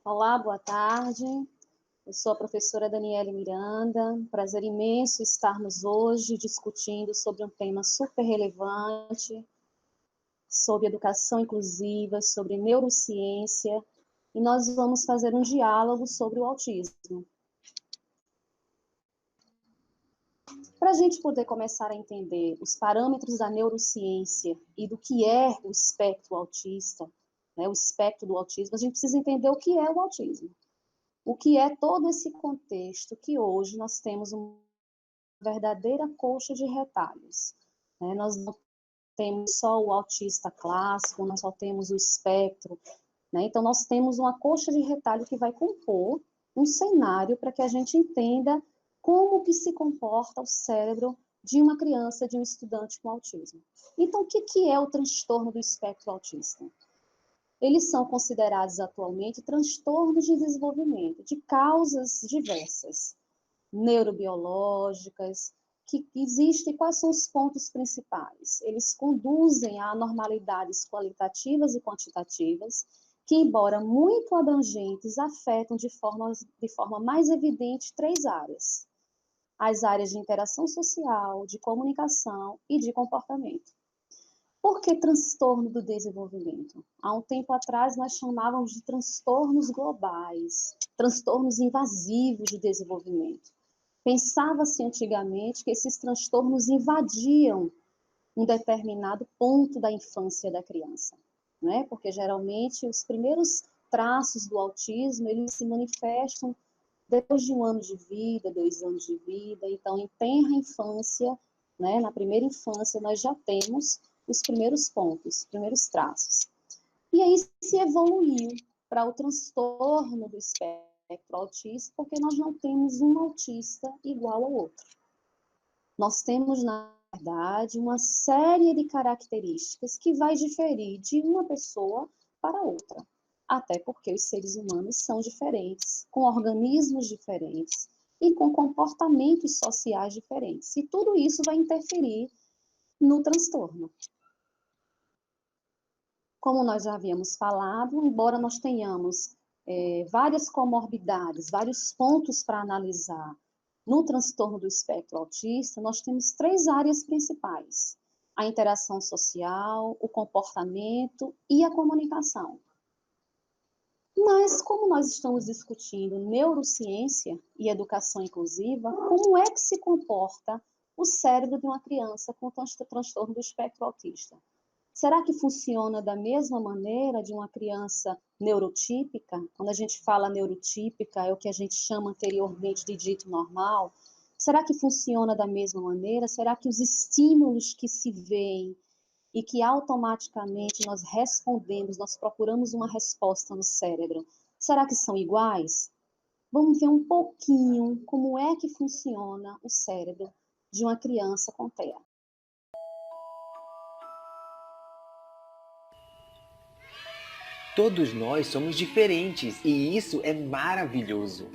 Olá, boa tarde. Eu sou a professora Daniele Miranda. Prazer imenso estarmos hoje discutindo sobre um tema super relevante, sobre educação inclusiva, sobre neurociência, e nós vamos fazer um diálogo sobre o autismo. Para a gente poder começar a entender os parâmetros da neurociência e do que é o espectro autista, o espectro do autismo, a gente precisa entender o que é o autismo. O que é todo esse contexto que hoje nós temos uma verdadeira coxa de retalhos. Nós não temos só o autista clássico, nós só temos o espectro. Então, nós temos uma coxa de retalho que vai compor um cenário para que a gente entenda como que se comporta o cérebro de uma criança, de um estudante com autismo. Então, o que é o transtorno do espectro autista? Eles são considerados atualmente transtornos de desenvolvimento, de causas diversas, neurobiológicas, que existem. Quais são os pontos principais? Eles conduzem a anormalidades qualitativas e quantitativas, que, embora muito abrangentes, afetam de forma mais evidente três áreas: as áreas de interação social, de comunicação e de comportamento. Por que transtorno do desenvolvimento? Há um tempo atrás nós chamávamos de transtornos globais, transtornos invasivos de desenvolvimento. Pensava-se antigamente que esses transtornos invadiam um determinado ponto da infância da criança, Porque geralmente os primeiros traços do autismo, eles se manifestam depois de 1 ano de vida, 2 anos de vida. Então, em tenra infância, na primeira infância, nós já temos os primeiros pontos, os primeiros traços. E aí se evoluiu para o transtorno do espectro autista, porque nós não temos um autista igual ao outro. Nós temos, na verdade, uma série de características que vai diferir de uma pessoa para outra. Até porque os seres humanos são diferentes, com organismos diferentes e com comportamentos sociais diferentes. E tudo isso vai interferir no transtorno. Como nós já havíamos falado, embora nós tenhamos várias comorbidades, vários pontos para analisar no transtorno do espectro autista, nós temos 3 áreas principais: a interação social, o comportamento e a comunicação. Mas, como nós estamos discutindo neurociência e educação inclusiva, como é que se comporta o cérebro de uma criança com transtorno do espectro autista? Será que funciona da mesma maneira de uma criança neurotípica? Quando a gente fala neurotípica, é o que a gente chama anteriormente de dito normal. Será que funciona da mesma maneira? Será que os estímulos que se veem e que automaticamente nós respondemos, nós procuramos uma resposta no cérebro, será que são iguais? Vamos ver um pouquinho como é que funciona o cérebro de uma criança com TEA. Todos nós somos diferentes e isso é maravilhoso.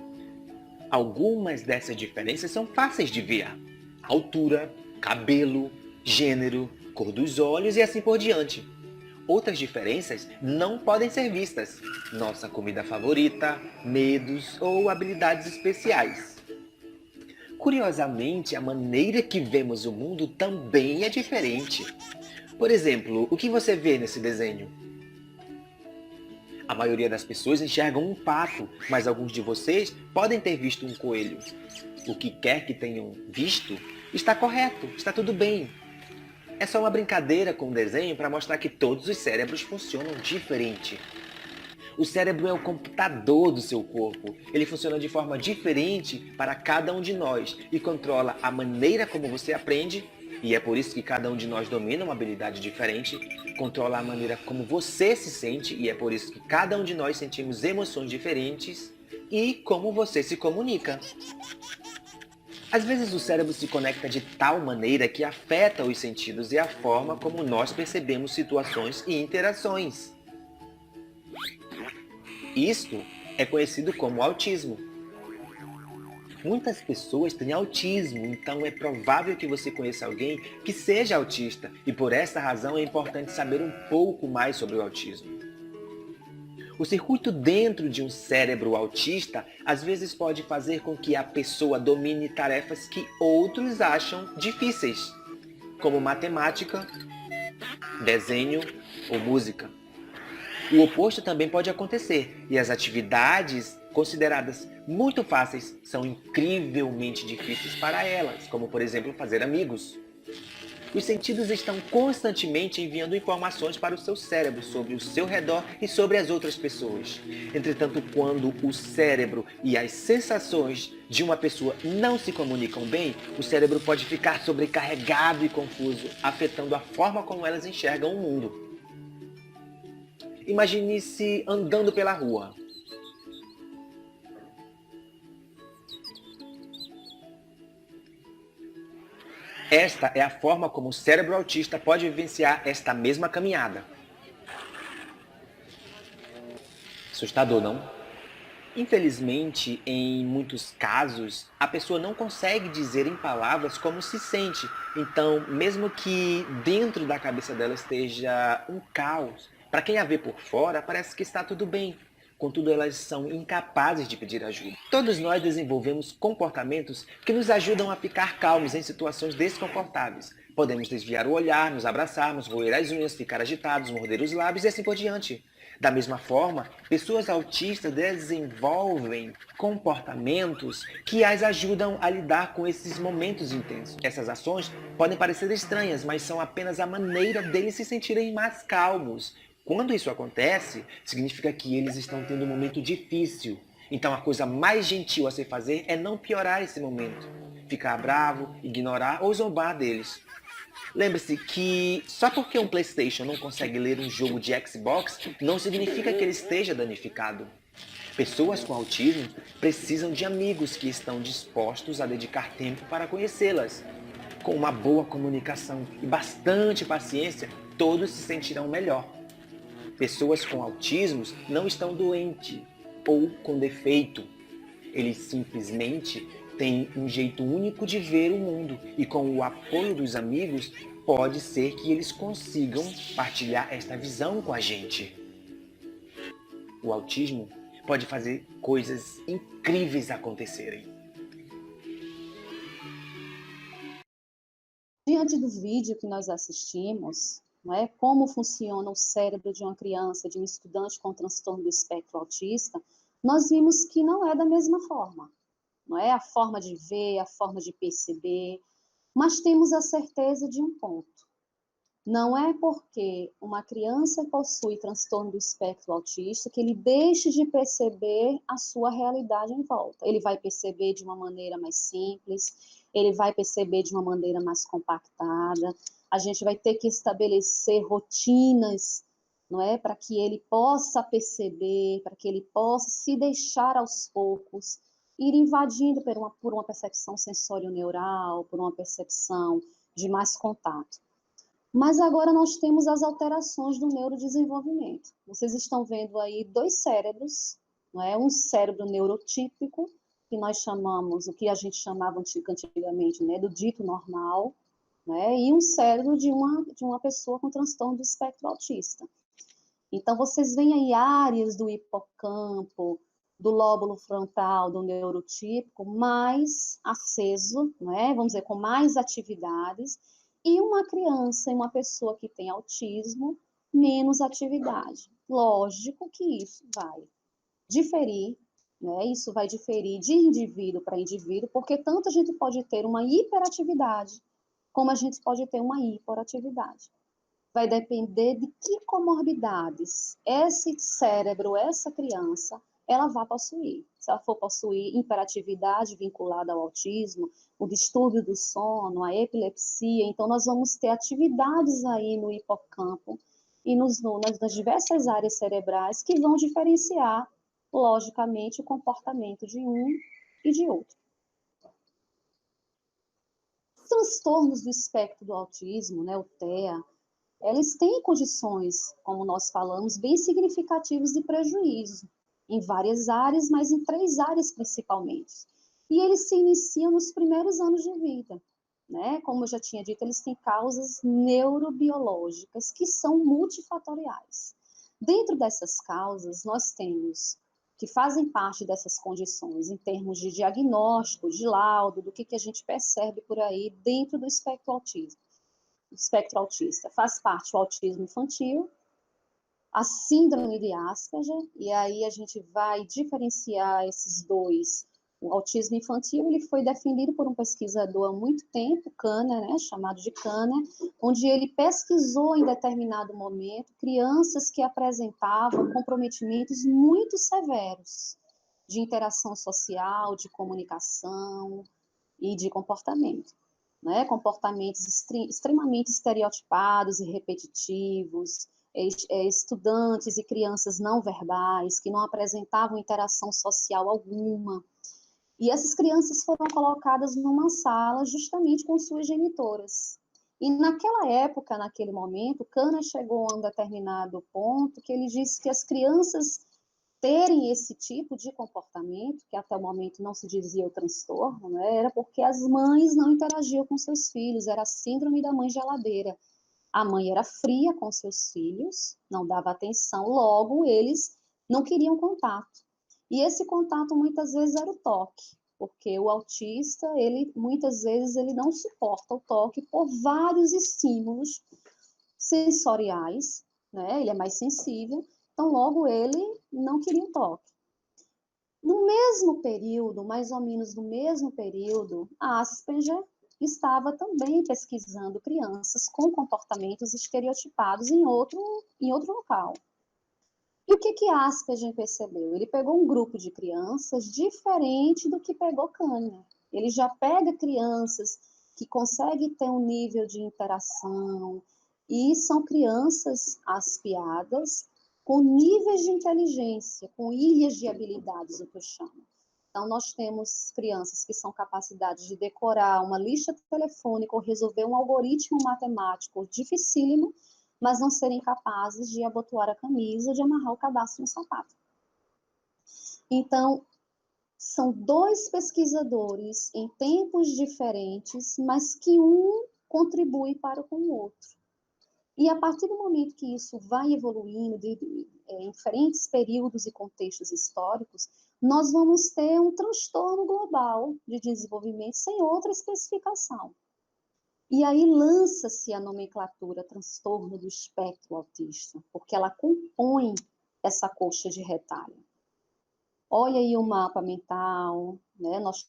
Algumas dessas diferenças são fáceis de ver: altura, cabelo, gênero, cor dos olhos e assim por diante. Outras diferenças não podem ser vistas: nossa comida favorita, medos ou habilidades especiais. Curiosamente, a maneira que vemos o mundo também é diferente. Por exemplo, o que você vê nesse desenho? A maioria das pessoas enxergam um pato, mas alguns de vocês podem ter visto um coelho. O que quer que tenham visto está correto, está tudo bem. É só uma brincadeira com o desenho para mostrar que todos os cérebros funcionam diferente. O cérebro é o computador do seu corpo. Ele funciona de forma diferente para cada um de nós e controla a maneira como você aprende, e é por isso que cada um de nós domina uma habilidade diferente, controla a maneira como você se sente, e é por isso que cada um de nós sentimos emoções diferentes, e como você se comunica. Às vezes o cérebro se conecta de tal maneira que afeta os sentidos e a forma como nós percebemos situações e interações. Isto é conhecido como autismo. Muitas pessoas têm autismo, então é provável que você conheça alguém que seja autista, e por essa razão é importante saber um pouco mais sobre o autismo. O circuito dentro de um cérebro autista às vezes pode fazer com que a pessoa domine tarefas que outros acham difíceis, como matemática, desenho ou música. O oposto também pode acontecer, e as atividades consideradas muito fáceis são incrivelmente difíceis para elas, como por exemplo fazer amigos. Os sentidos estão constantemente enviando informações para o seu cérebro sobre o seu redor e sobre as outras pessoas. Entretanto, quando o cérebro e as sensações de uma pessoa não se comunicam bem, o cérebro pode ficar sobrecarregado e confuso, afetando a forma como elas enxergam o mundo. Imagine-se andando pela rua. Esta é a forma como o cérebro autista pode vivenciar esta mesma caminhada. Assustador, não? Infelizmente, em muitos casos, a pessoa não consegue dizer em palavras como se sente. Então, mesmo que dentro da cabeça dela esteja um caos, para quem a vê por fora, parece que está tudo bem. Contudo, elas são incapazes de pedir ajuda. Todos nós desenvolvemos comportamentos que nos ajudam a ficar calmos em situações desconfortáveis. Podemos desviar o olhar, nos abraçarmos, roer as unhas, ficar agitados, morder os lábios e assim por diante. Da mesma forma, pessoas autistas desenvolvem comportamentos que as ajudam a lidar com esses momentos intensos. Essas ações podem parecer estranhas, mas são apenas a maneira deles se sentirem mais calmos. Quando isso acontece, significa que eles estão tendo um momento difícil. Então a coisa mais gentil a se fazer é não piorar esse momento. Ficar bravo, ignorar ou zombar deles. Lembre-se que só porque um PlayStation não consegue ler um jogo de Xbox, não significa que ele esteja danificado. Pessoas com autismo precisam de amigos que estão dispostos a dedicar tempo para conhecê-las. Com uma boa comunicação e bastante paciência, todos se sentirão melhor. Pessoas com autismo não estão doentes ou com defeito. Eles simplesmente têm um jeito único de ver o mundo e com o apoio dos amigos, pode ser que eles consigam partilhar esta visão com a gente. O autismo pode fazer coisas incríveis acontecerem. Diante do vídeo que nós assistimos, não é, como funciona o cérebro de uma criança, de um estudante com transtorno do espectro autista, nós vimos que não é da mesma forma. Não é a forma de ver, a forma de perceber, mas temos a certeza de um ponto. Não é porque uma criança possui transtorno do espectro autista que ele deixe de perceber a sua realidade em volta. Ele vai perceber de uma maneira mais simples, ele vai perceber de uma maneira mais compactada. A gente vai ter que estabelecer rotinas, não é, para que ele possa perceber, para que ele possa se deixar aos poucos ir invadindo por uma percepção sensório-neural, por uma percepção de mais contato. Mas agora nós temos as alterações do neurodesenvolvimento. Vocês estão vendo aí dois cérebros, não é? Um cérebro neurotípico, que nós chamamos, o que a gente chamava antigamente, né, do dito normal, né? E um cérebro de uma pessoa com transtorno do espectro autista. Então, vocês veem aí áreas do hipocampo, do lóbulo frontal, do neurotípico, mais aceso, né? Vamos dizer, com mais atividades, e uma criança e uma pessoa que tem autismo, menos atividade. Lógico que isso vai diferir, né? Isso vai diferir de indivíduo para indivíduo, porque tanto a gente pode ter uma hiperatividade, como a gente pode ter uma hiperatividade. Vai depender de que comorbidades esse cérebro, essa criança, ela vai possuir. Se ela for possuir hiperatividade vinculada ao autismo, o distúrbio do sono, a epilepsia, então nós vamos ter atividades aí no hipocampo e nas diversas áreas cerebrais que vão diferenciar, logicamente, o comportamento de um e de outro. Os transtornos do espectro do autismo, né, o TEA, eles têm condições, como nós falamos, bem significativas de prejuízo, em várias áreas, mas em 3 áreas principalmente. E eles se iniciam nos primeiros anos de vida, né? Como eu já tinha dito, eles têm causas neurobiológicas que são multifatoriais. Dentro dessas causas, nós temos que fazem parte dessas condições em termos de diagnóstico, de laudo, do que a gente percebe por aí dentro do espectro autista. O espectro autista faz parte o autismo infantil, a síndrome de Asperger, e aí a gente vai diferenciar esses dois. O autismo infantil, ele foi definido por um pesquisador há muito tempo, Kanner, né, chamado de Kanner, onde ele pesquisou em determinado momento crianças que apresentavam comprometimentos muito severos de interação social, de comunicação e de comportamento. Né, comportamentos extremamente estereotipados e repetitivos, estudantes e crianças não verbais, que não apresentavam interação social alguma. E essas crianças foram colocadas numa sala justamente com suas genitoras. E naquela época, naquele momento, Kanner chegou a um determinado ponto que ele disse que as crianças terem esse tipo de comportamento, que até o momento não se dizia o transtorno, né, era porque as mães não interagiam com seus filhos, era a síndrome da mãe geladeira. A mãe era fria com seus filhos, não dava atenção, logo eles não queriam contato. E esse contato muitas vezes era o toque, porque o autista, ele muitas vezes ele não suporta o toque por vários estímulos sensoriais, né? Ele é mais sensível, então logo ele não queria o toque. No mesmo período, mais ou menos no mesmo período, a Asperger estava também pesquisando crianças com comportamentos estereotipados em outro local. E o que Asperger percebeu? Ele pegou um grupo de crianças diferente do que pegou Kanner. Ele já pega crianças que conseguem ter um nível de interação, e são crianças aspiadas com níveis de inteligência, com ilhas de habilidades, o que eu chamo. Então, nós temos crianças que são capacidades de decorar uma lista telefônica ou resolver um algoritmo matemático dificílimo, mas não serem capazes de abotoar a camisa ou de amarrar o cadastro no sapato. Então, são dois pesquisadores em tempos diferentes, mas que um contribui para com o outro. E a partir do momento que isso vai evoluindo em diferentes períodos e contextos históricos, nós vamos ter um transtorno global de desenvolvimento sem outra especificação. E aí lança-se a nomenclatura transtorno do espectro autista, porque ela compõe essa coxa de retalho. Olha aí o mapa mental, né? Nós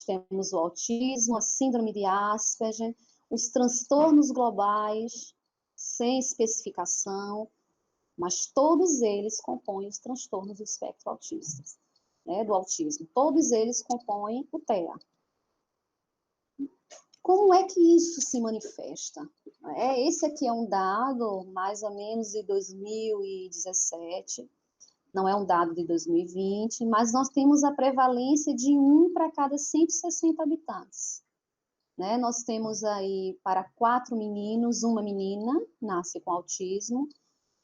temos o autismo, a síndrome de Asperger, os transtornos globais, sem especificação, mas todos eles compõem os transtornos do espectro autista, né, do autismo. Todos eles compõem o TEA. Como é que isso se manifesta? Esse aqui é um dado, mais ou menos, de 2017, não é um dado de 2020, mas nós temos a prevalência de 1 para cada 160 habitantes. Né? Nós temos aí, para 4 meninos, 1 menina nasce com autismo,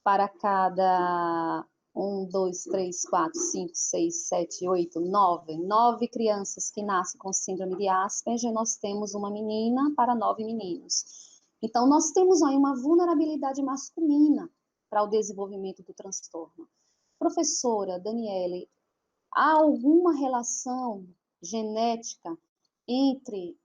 para cada 1, 2, 3, 4, 5, 6, 7, 8, 9 crianças que nascem com síndrome de Asperger, nós temos 1 menina para 9 meninos. Então, nós temos aí uma vulnerabilidade masculina para o desenvolvimento do transtorno. Professora Daniele, há alguma relação genética entre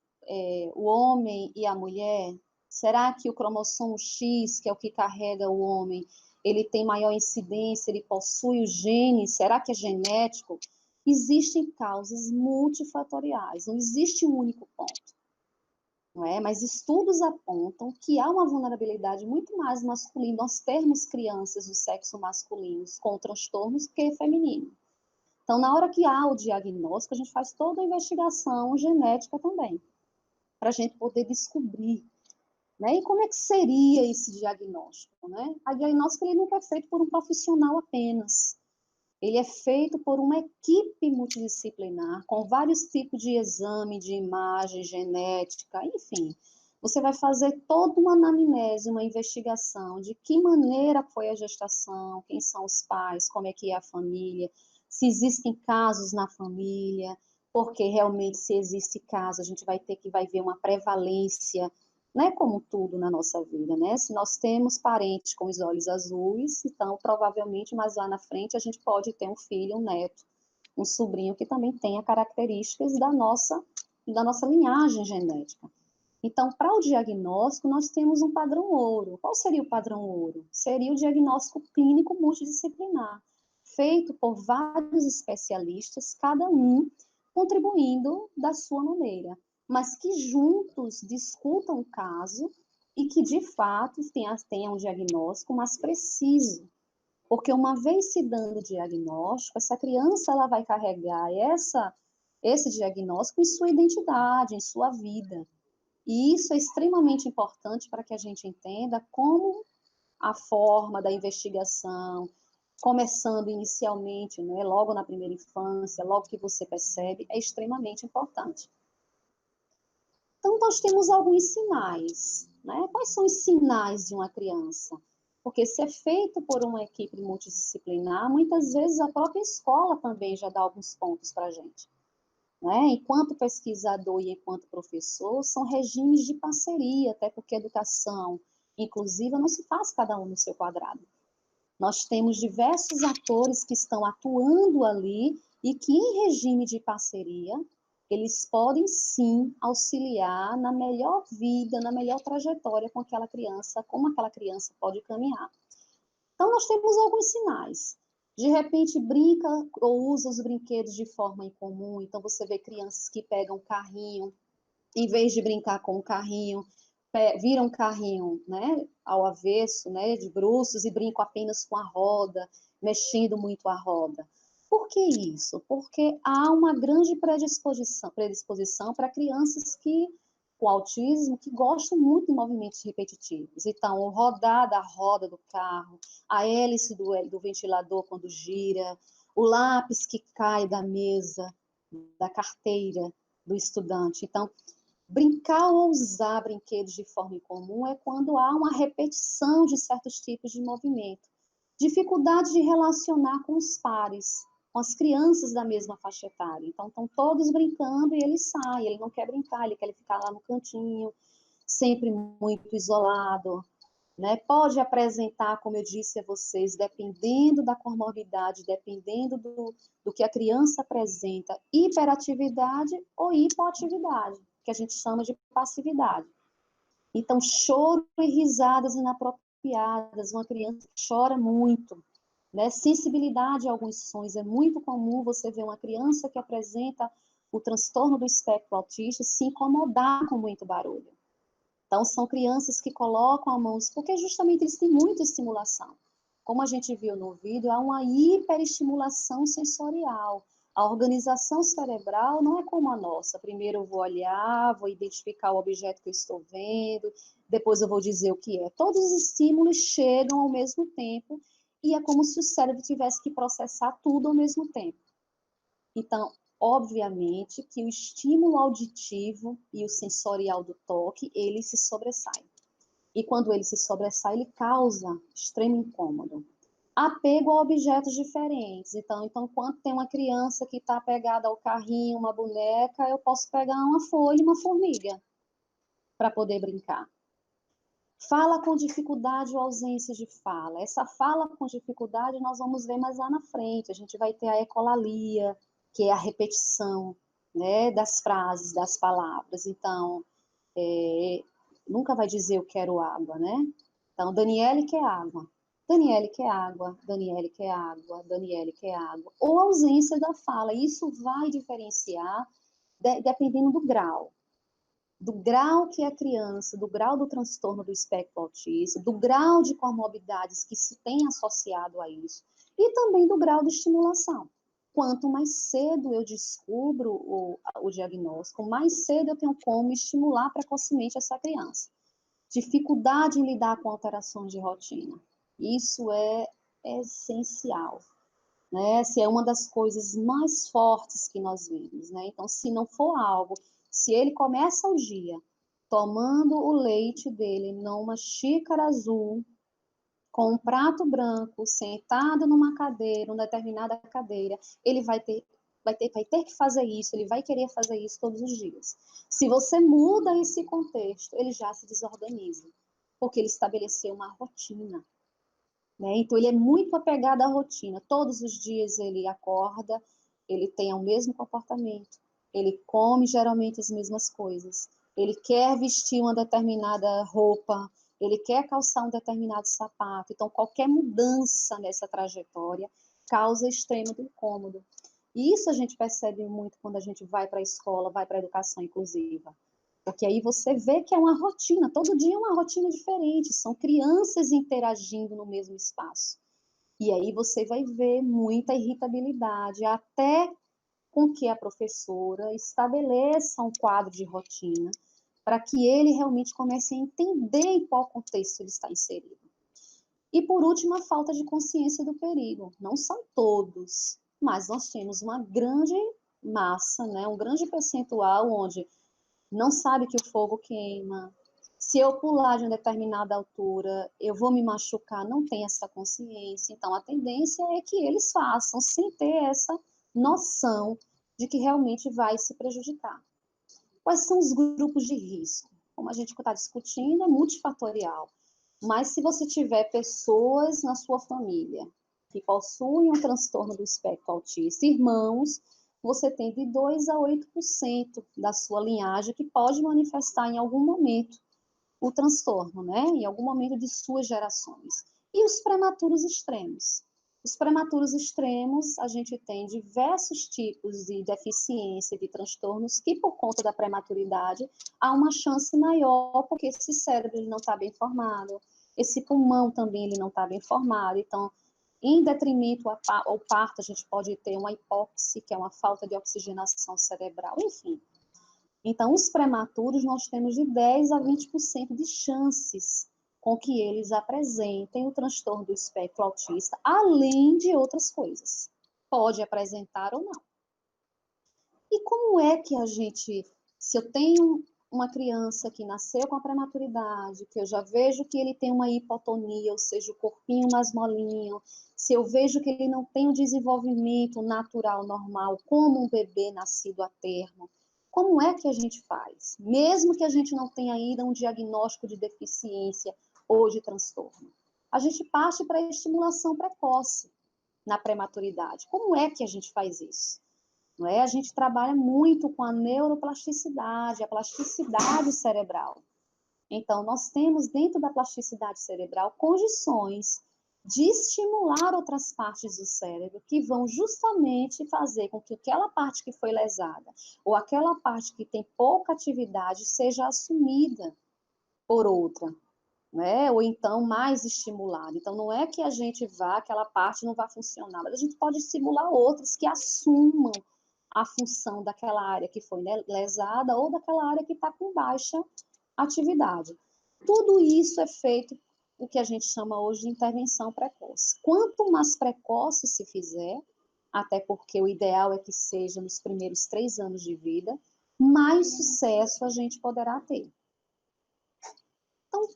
o homem e a mulher? Será que o cromossomo X, que é o que carrega o homem, ele tem maior incidência, ele possui o gene? Será que é genético? Existem causas multifatoriais, não existe um único ponto. Não é? Mas estudos apontam que há uma vulnerabilidade muito mais masculina, nós termos crianças do sexo masculino com transtornos que feminino. Então, na hora que há o diagnóstico, a gente faz toda a investigação genética também, para a gente poder descobrir, né? E como é que seria esse diagnóstico, né? O diagnóstico ele nunca é feito por um profissional apenas. Ele é feito por uma equipe multidisciplinar, com vários tipos de exame, de imagem, genética, enfim. Você vai fazer toda uma anamnese, uma investigação de que maneira foi a gestação, quem são os pais, como é que é a família, se existem casos na família, porque realmente se existe caso, a gente vai ver uma prevalência né, como tudo na nossa vida, né? Se nós temos parentes com os olhos azuis, então provavelmente mais lá na frente a gente pode ter um filho, um neto, um sobrinho que também tenha características da nossa linhagem genética. Então, para o diagnóstico, nós temos um padrão ouro. Qual seria o padrão ouro? Seria o diagnóstico clínico multidisciplinar, feito por vários especialistas, cada um contribuindo da sua maneira, mas que juntos discutam o caso e que, de fato, tenham um diagnóstico mais preciso. Porque uma vez se dando o diagnóstico, essa criança ela vai carregar esse diagnóstico em sua identidade, em sua vida. E isso é extremamente importante para que a gente entenda como a forma da investigação, começando inicialmente, né, logo na primeira infância, logo que você percebe, é extremamente importante. Então, nós temos alguns sinais, né? Quais são os sinais de uma criança? Porque se é feito por uma equipe multidisciplinar, muitas vezes a própria escola também já dá alguns pontos para a gente. Né? Enquanto pesquisador e enquanto professor, são regimes de parceria, até porque a educação inclusiva não se faz cada um no seu quadrado. Nós temos diversos atores que estão atuando ali e que, em regime de parceria, eles podem sim auxiliar na melhor vida, na melhor trajetória com aquela criança, como aquela criança pode caminhar. Então, nós temos alguns sinais. De repente, brinca ou usa os brinquedos de forma incomum. Então, você vê crianças que pegam carrinho, em vez de brincar com o carrinho, viram um carrinho, né, ao avesso, né, de bruços, e brincam apenas com a roda, mexendo muito a roda. Por que isso? Porque há uma grande predisposição para crianças com autismo que gostam muito de movimentos repetitivos. Então, o rodar da roda do carro, a hélice do ventilador quando gira, o lápis que cai da mesa, da carteira do estudante. Então, brincar ou usar brinquedos de forma incomum é quando há uma repetição de certos tipos de movimento. Dificuldade de relacionar com os pares, com as crianças da mesma faixa etária. Então, estão todos brincando e ele sai, ele não quer brincar, ele quer ficar lá no cantinho, sempre muito isolado. Né? Pode apresentar, como eu disse a vocês, dependendo da comorbidade, dependendo do que a criança apresenta, hiperatividade ou hipoatividade, que a gente chama de passividade. Então, choro e risadas inapropriadas, uma criança que chora muito, né? Sensibilidade a alguns sons, é muito comum você ver uma criança que apresenta o transtorno do espectro autista se incomodar com muito barulho. Então, são crianças que colocam a mão, porque justamente eles têm muita estimulação. Como a gente viu no vídeo, há uma hiperestimulação sensorial. A organização cerebral não é como a nossa. Primeiro eu vou olhar, vou identificar o objeto que eu estou vendo, depois eu vou dizer o que é. Todos os estímulos chegam ao mesmo tempo e é como se o cérebro tivesse que processar tudo ao mesmo tempo. Então, obviamente que o estímulo auditivo e o sensorial do toque, ele se sobressai. E quando ele se sobressai, ele causa extremo incômodo. Apego a objetos diferentes. Então, enquanto tem uma criança que está apegada ao carrinho, uma boneca, eu posso pegar uma folha e uma formiga para poder brincar. Fala com dificuldade ou ausência de fala. Essa fala com dificuldade nós vamos ver mais lá na frente. A gente vai ter a ecolalia, que é a repetição, né, das frases, das palavras. Então, nunca vai dizer eu quero água, né? Então, Daniele quer água. Daniele quer água, Daniele quer água, Daniele quer água. Ou ausência da fala. Isso vai diferenciar dependendo do grau que a criança, do grau do transtorno do espectro autista, do grau de comorbidades que se tem associado a isso, e também do grau de estimulação. Quanto mais cedo eu descubro o diagnóstico, mais cedo eu tenho como estimular precocemente essa criança. Dificuldade em lidar com alterações de rotina. Isso é essencial. Né? Essa é uma das coisas mais fortes que nós vemos. Né? Então, se não for algo, se ele começa o dia tomando o leite dele numa xícara azul, com um prato branco, sentado numa cadeira, uma determinada cadeira, ele vai ter vai ter que fazer isso, ele vai querer fazer isso todos os dias. Se você muda esse contexto, ele já se desorganiza, porque ele estabeleceu uma rotina, né? Então, ele é muito apegado à rotina. Todos os dias ele acorda, ele tem o mesmo comportamento, ele come geralmente as mesmas coisas, ele quer vestir uma determinada roupa, ele quer calçar um determinado sapato. Então, qualquer mudança nessa trajetória causa extremo incômodo. E isso a gente percebe muito quando a gente vai para a escola, vai para a educação inclusiva. Porque aí você vê que é uma rotina, todo dia é uma rotina diferente, são crianças interagindo no mesmo espaço. E aí você vai ver muita irritabilidade, até com que a professora estabeleça um quadro de rotina, para que ele realmente comece a entender em qual contexto ele está inserido. E, por último, a falta de consciência do perigo. Não são todos, mas nós temos uma grande massa, né, um grande percentual onde não sabe que o fogo queima, se eu pular de uma determinada altura, eu vou me machucar, não tem essa consciência. Então, a tendência é que eles façam sem ter essa noção de que realmente vai se prejudicar. Quais são os grupos de risco? Como a gente está discutindo, é multifatorial. Mas se você tiver pessoas na sua família que possuem um transtorno do espectro autista, irmãos, você tem de 2 a 8% da sua linhagem que pode manifestar em algum momento o transtorno, né? Em algum momento de suas gerações. E os prematuros extremos? Os prematuros extremos, a gente tem diversos tipos de deficiência, de transtornos, que por conta da prematuridade, há uma chance maior, porque esse cérebro ele não está bem formado, esse pulmão também ele não está bem formado, então, em detrimento ao parto, a gente pode ter uma hipóxia, que é uma falta de oxigenação cerebral, enfim. Então, os prematuros, nós temos de 10 a 20% de chances com que eles apresentem o transtorno do espectro autista, além de outras coisas. Pode apresentar ou não. E como é que a gente, se eu tenho uma criança que nasceu com a prematuridade, que eu já vejo que ele tem uma hipotonia, ou seja, o corpinho mais molinho, se eu vejo que ele não tem o desenvolvimento natural, normal, como um bebê nascido a termo, como é que a gente faz? Mesmo que a gente não tenha ainda um diagnóstico de deficiência ou de transtorno. A gente parte para a estimulação precoce na prematuridade. Como é que a gente faz isso? Não é? A gente trabalha muito com a neuroplasticidade, a plasticidade cerebral. Então, nós temos dentro da plasticidade cerebral condições de estimular outras partes do cérebro que vão justamente fazer com que aquela parte que foi lesada ou aquela parte que tem pouca atividade seja assumida por outra, né? Ou então mais estimulada. Então, não é que a gente vá, aquela parte não vai funcionar, mas a gente pode estimular outras que assumam a função daquela área que foi lesada ou daquela área que está com baixa atividade. Tudo isso é feito o que a gente chama hoje de intervenção precoce. Quanto mais precoce se fizer, até porque o ideal é que seja nos primeiros 3 anos de vida, mais sucesso a gente poderá ter. Então, o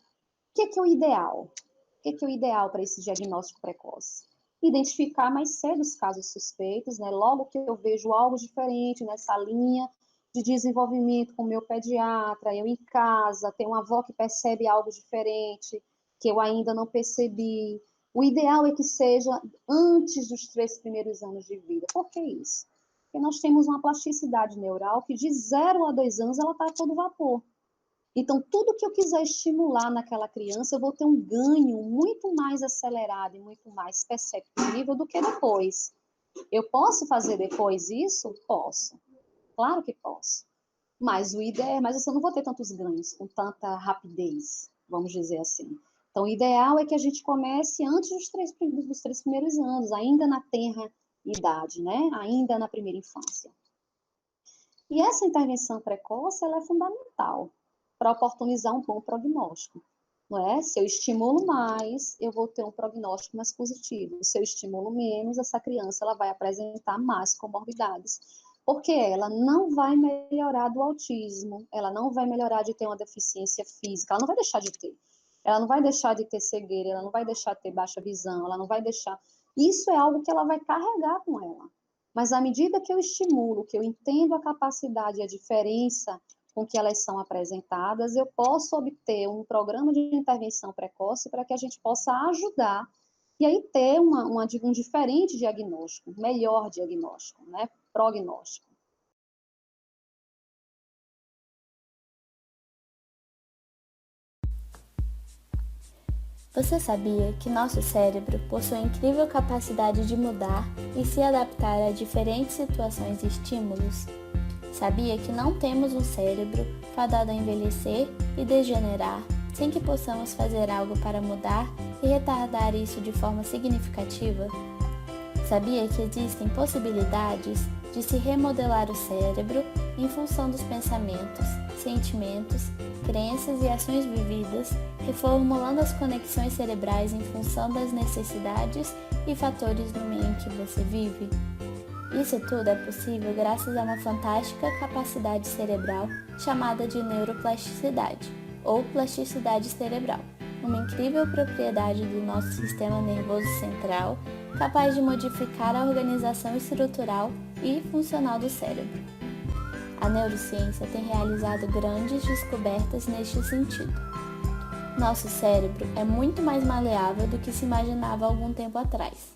que é o ideal? O que é o ideal para esse diagnóstico precoce? Identificar mais cedo os casos suspeitos, né? Logo que eu vejo algo diferente nessa linha de desenvolvimento com o meu pediatra, eu em casa, tem uma avó que percebe algo diferente, que eu ainda não percebi. O ideal é que seja antes dos 3 primeiros anos de vida. Por que isso? Porque nós temos uma plasticidade neural que de 0 a 2 anos ela está a todo vapor. Então, tudo que eu quiser estimular naquela criança, eu vou ter um ganho muito mais acelerado e muito mais perceptível do que depois. Eu posso fazer depois isso? Posso. Claro que posso. Mas o ideal, mas eu não vou ter tantos ganhos com tanta rapidez, vamos dizer assim. Então, o ideal é que a gente comece antes dos 3 primeiros anos, ainda na tenra idade, né? Ainda na primeira infância. E essa intervenção precoce, ela é fundamental para oportunizar um bom prognóstico, não é? Se eu estimulo mais, eu vou ter um prognóstico mais positivo. Se eu estimulo menos, essa criança ela vai apresentar mais comorbidades, porque ela não vai melhorar do autismo, ela não vai melhorar de ter uma deficiência física, ela não vai deixar de ter. Ela não vai deixar de ter cegueira, ela não vai deixar de ter baixa visão, ela não vai deixar... Isso é algo que ela vai carregar com ela. Mas à medida que eu estimulo, que eu entendo a capacidade e a diferença com que elas são apresentadas, eu posso obter um programa de intervenção precoce para que a gente possa ajudar e aí ter um diferente diagnóstico, um melhor diagnóstico, né? Prognóstico. Você sabia que nosso cérebro possui a incrível capacidade de mudar e se adaptar a diferentes situações e estímulos? Sabia que não temos um cérebro fadado a envelhecer e degenerar sem que possamos fazer algo para mudar e retardar isso de forma significativa? Sabia que existem possibilidades de se remodelar o cérebro em função dos pensamentos, sentimentos, crenças e ações vividas, reformulando as conexões cerebrais em função das necessidades e fatores no meio em que você vive? Isso tudo é possível graças a uma fantástica capacidade cerebral chamada de neuroplasticidade, ou plasticidade cerebral, uma incrível propriedade do nosso sistema nervoso central, capaz de modificar a organização estrutural e funcional do cérebro. A neurociência tem realizado grandes descobertas neste sentido. Nosso cérebro é muito mais maleável do que se imaginava há algum tempo atrás.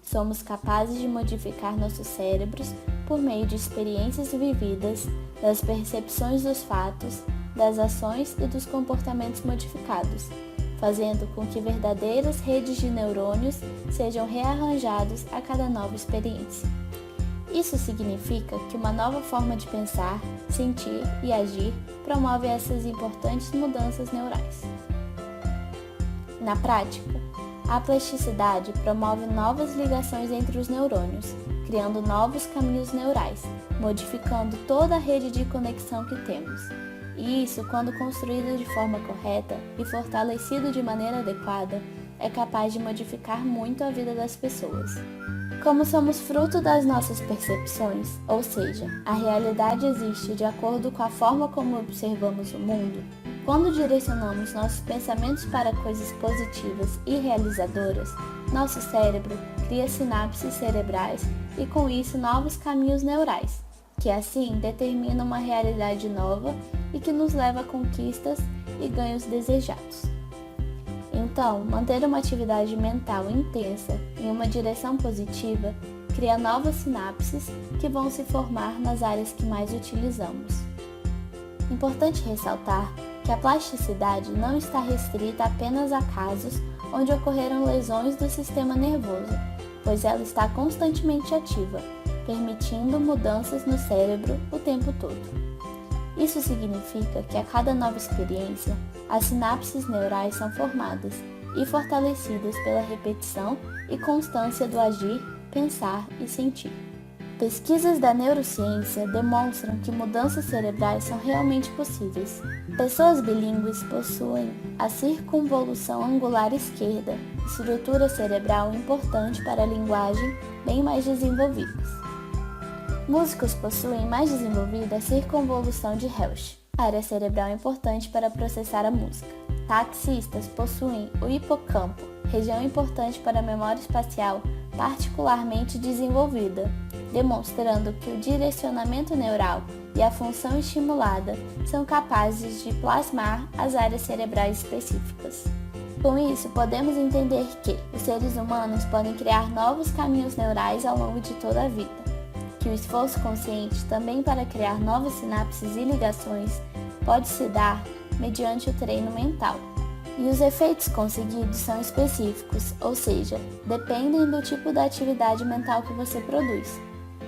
Somos capazes de modificar nossos cérebros por meio de experiências vividas, das percepções dos fatos, das ações e dos comportamentos modificados, fazendo com que verdadeiras redes de neurônios sejam rearranjados a cada nova experiência. Isso significa que uma nova forma de pensar, sentir e agir promove essas importantes mudanças neurais. Na prática, a plasticidade promove novas ligações entre os neurônios, criando novos caminhos neurais, modificando toda a rede de conexão que temos. E isso, quando construído de forma correta e fortalecido de maneira adequada, é capaz de modificar muito a vida das pessoas. Como somos fruto das nossas percepções, ou seja, a realidade existe de acordo com a forma como observamos o mundo, quando direcionamos nossos pensamentos para coisas positivas e realizadoras, nosso cérebro cria sinapses cerebrais e com isso novos caminhos neurais, que assim determinam uma realidade nova e que nos leva a conquistas e ganhos desejados. Então, manter uma atividade mental intensa em uma direção positiva cria novas sinapses que vão se formar nas áreas que mais utilizamos. Importante ressaltar que a plasticidade não está restrita apenas a casos onde ocorreram lesões do sistema nervoso, pois ela está constantemente ativa, permitindo mudanças no cérebro o tempo todo. Isso significa que a cada nova experiência, as sinapses neurais são formadas e fortalecidas pela repetição e constância do agir, pensar e sentir. Pesquisas da neurociência demonstram que mudanças cerebrais são realmente possíveis. Pessoas bilíngues possuem a circunvolução angular esquerda, estrutura cerebral importante para a linguagem, bem mais desenvolvidas. Músicos possuem mais desenvolvida a circunvolução de Helsch, área cerebral importante para processar a música. Taxistas possuem o hipocampo, região importante para a memória espacial particularmente desenvolvida, demonstrando que o direcionamento neural e a função estimulada são capazes de plasmar as áreas cerebrais específicas. Com isso, podemos entender que os seres humanos podem criar novos caminhos neurais ao longo de toda a vida, que o esforço consciente também para criar novas sinapses e ligações pode se dar mediante o treino mental. E os efeitos conseguidos são específicos, ou seja, dependem do tipo da atividade mental que você produz,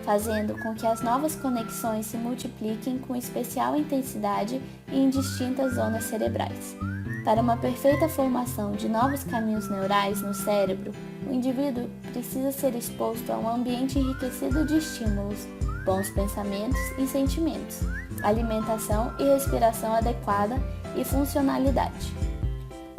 fazendo com que as novas conexões se multipliquem com especial intensidade e em distintas zonas cerebrais. Para uma perfeita formação de novos caminhos neurais no cérebro, o indivíduo precisa ser exposto a um ambiente enriquecido de estímulos, bons pensamentos e sentimentos, alimentação e respiração adequada e funcionalidade.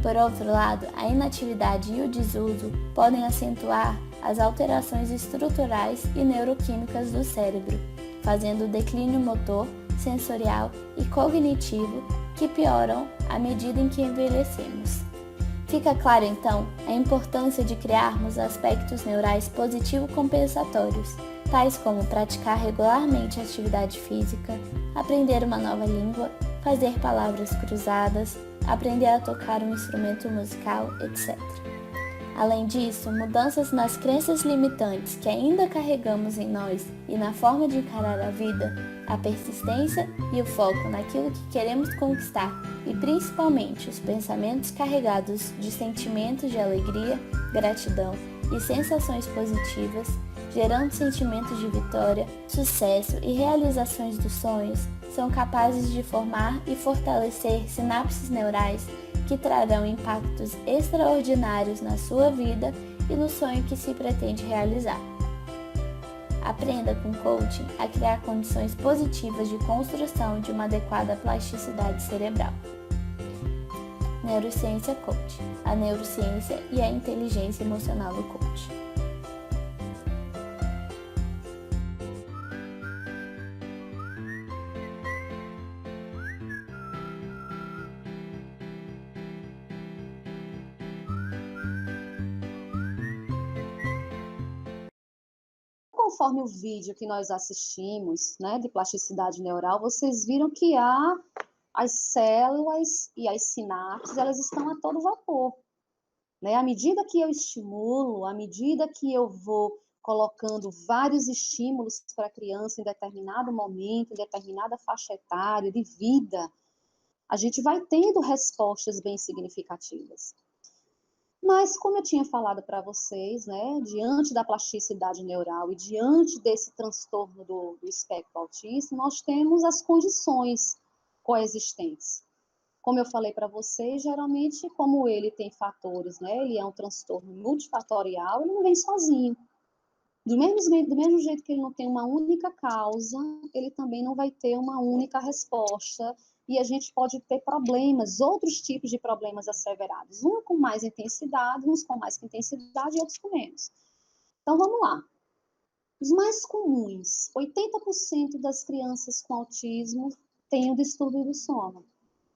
Por outro lado, a inatividade e o desuso podem acentuar as alterações estruturais e neuroquímicas do cérebro, fazendo o declínio motor, sensorial e cognitivo que pioram à medida em que envelhecemos. Fica claro, então, a importância de criarmos aspectos neurais positivo-compensatórios, tais como praticar regularmente atividade física, aprender uma nova língua, fazer palavras cruzadas, aprender a tocar um instrumento musical, etc. Além disso, mudanças nas crenças limitantes que ainda carregamos em nós e na forma de encarar a vida, a persistência e o foco naquilo que queremos conquistar e principalmente os pensamentos carregados de sentimentos de alegria, gratidão e sensações positivas, gerando sentimentos de vitória, sucesso e realizações dos sonhos, são capazes de formar e fortalecer sinapses neurais que trarão impactos extraordinários na sua vida e no sonho que se pretende realizar. Aprenda com coaching a criar condições positivas de construção de uma adequada plasticidade cerebral. Neurociência Coach, a neurociência e a inteligência emocional do coach. Conforme o vídeo que nós assistimos, né, de plasticidade neural, vocês viram que as células e as sinapses, elas estão a todo vapor, né? À medida que eu estimulo, à medida que eu vou colocando vários estímulos para a criança em determinado momento, em determinada faixa etária de vida, a gente vai tendo respostas bem significativas. Mas, como eu tinha falado para vocês, né, diante da plasticidade neural e diante desse transtorno do espectro autista, nós temos as condições coexistentes. Como eu falei para vocês, geralmente, como ele tem fatores, né, ele é um transtorno multifatorial, ele não vem sozinho. Do mesmo jeito que ele não tem uma única causa, ele também não vai ter uma única resposta, e a gente pode ter problemas, outros tipos de problemas asseverados, um com mais intensidade, uns com mais intensidade e outros com menos. Então, vamos lá. Os mais comuns, 80% das crianças com autismo têm o distúrbio do sono.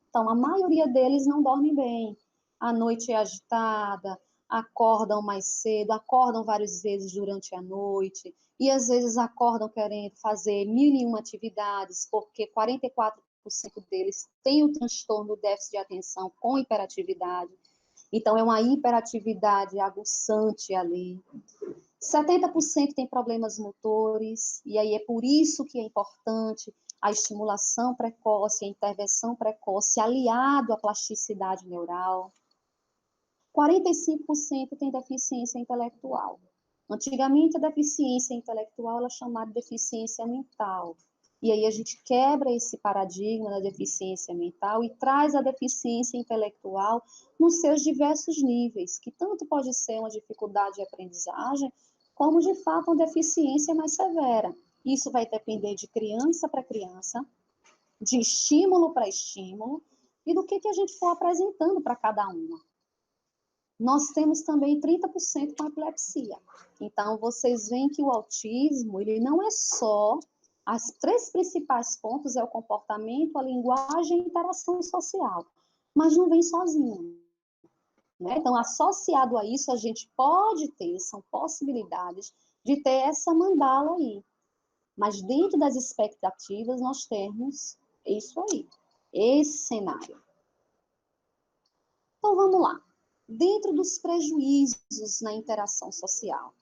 Então, a maioria deles não dorme bem, a noite é agitada, acordam mais cedo, acordam várias vezes durante a noite, e às vezes acordam querendo fazer 1001 atividades, porque 44% deles têm o transtorno do déficit de atenção com hiperatividade. Então, é uma hiperatividade aguçante ali. 70% tem problemas motores, e aí é por isso que é importante a estimulação precoce, a intervenção precoce, aliado à plasticidade neural. 45% tem deficiência intelectual. Antigamente, a deficiência intelectual era chamada de deficiência mental. E aí a gente quebra esse paradigma da deficiência mental e traz a deficiência intelectual nos seus diversos níveis, que tanto pode ser uma dificuldade de aprendizagem, como de fato uma deficiência mais severa. Isso vai depender de criança para criança, de estímulo para estímulo, e do que a gente for apresentando para cada uma. Nós temos também 30% com epilepsia. Então, vocês veem que o autismo, ele não é só... As três principais pontos é o comportamento, a linguagem e a interação social. Mas não vem sozinho, né? Então, associado a isso, a gente pode ter, são possibilidades de ter essa mandala aí. Mas dentro das expectativas, nós temos isso aí, esse cenário. Então, vamos lá. Dentro dos prejuízos na interação social,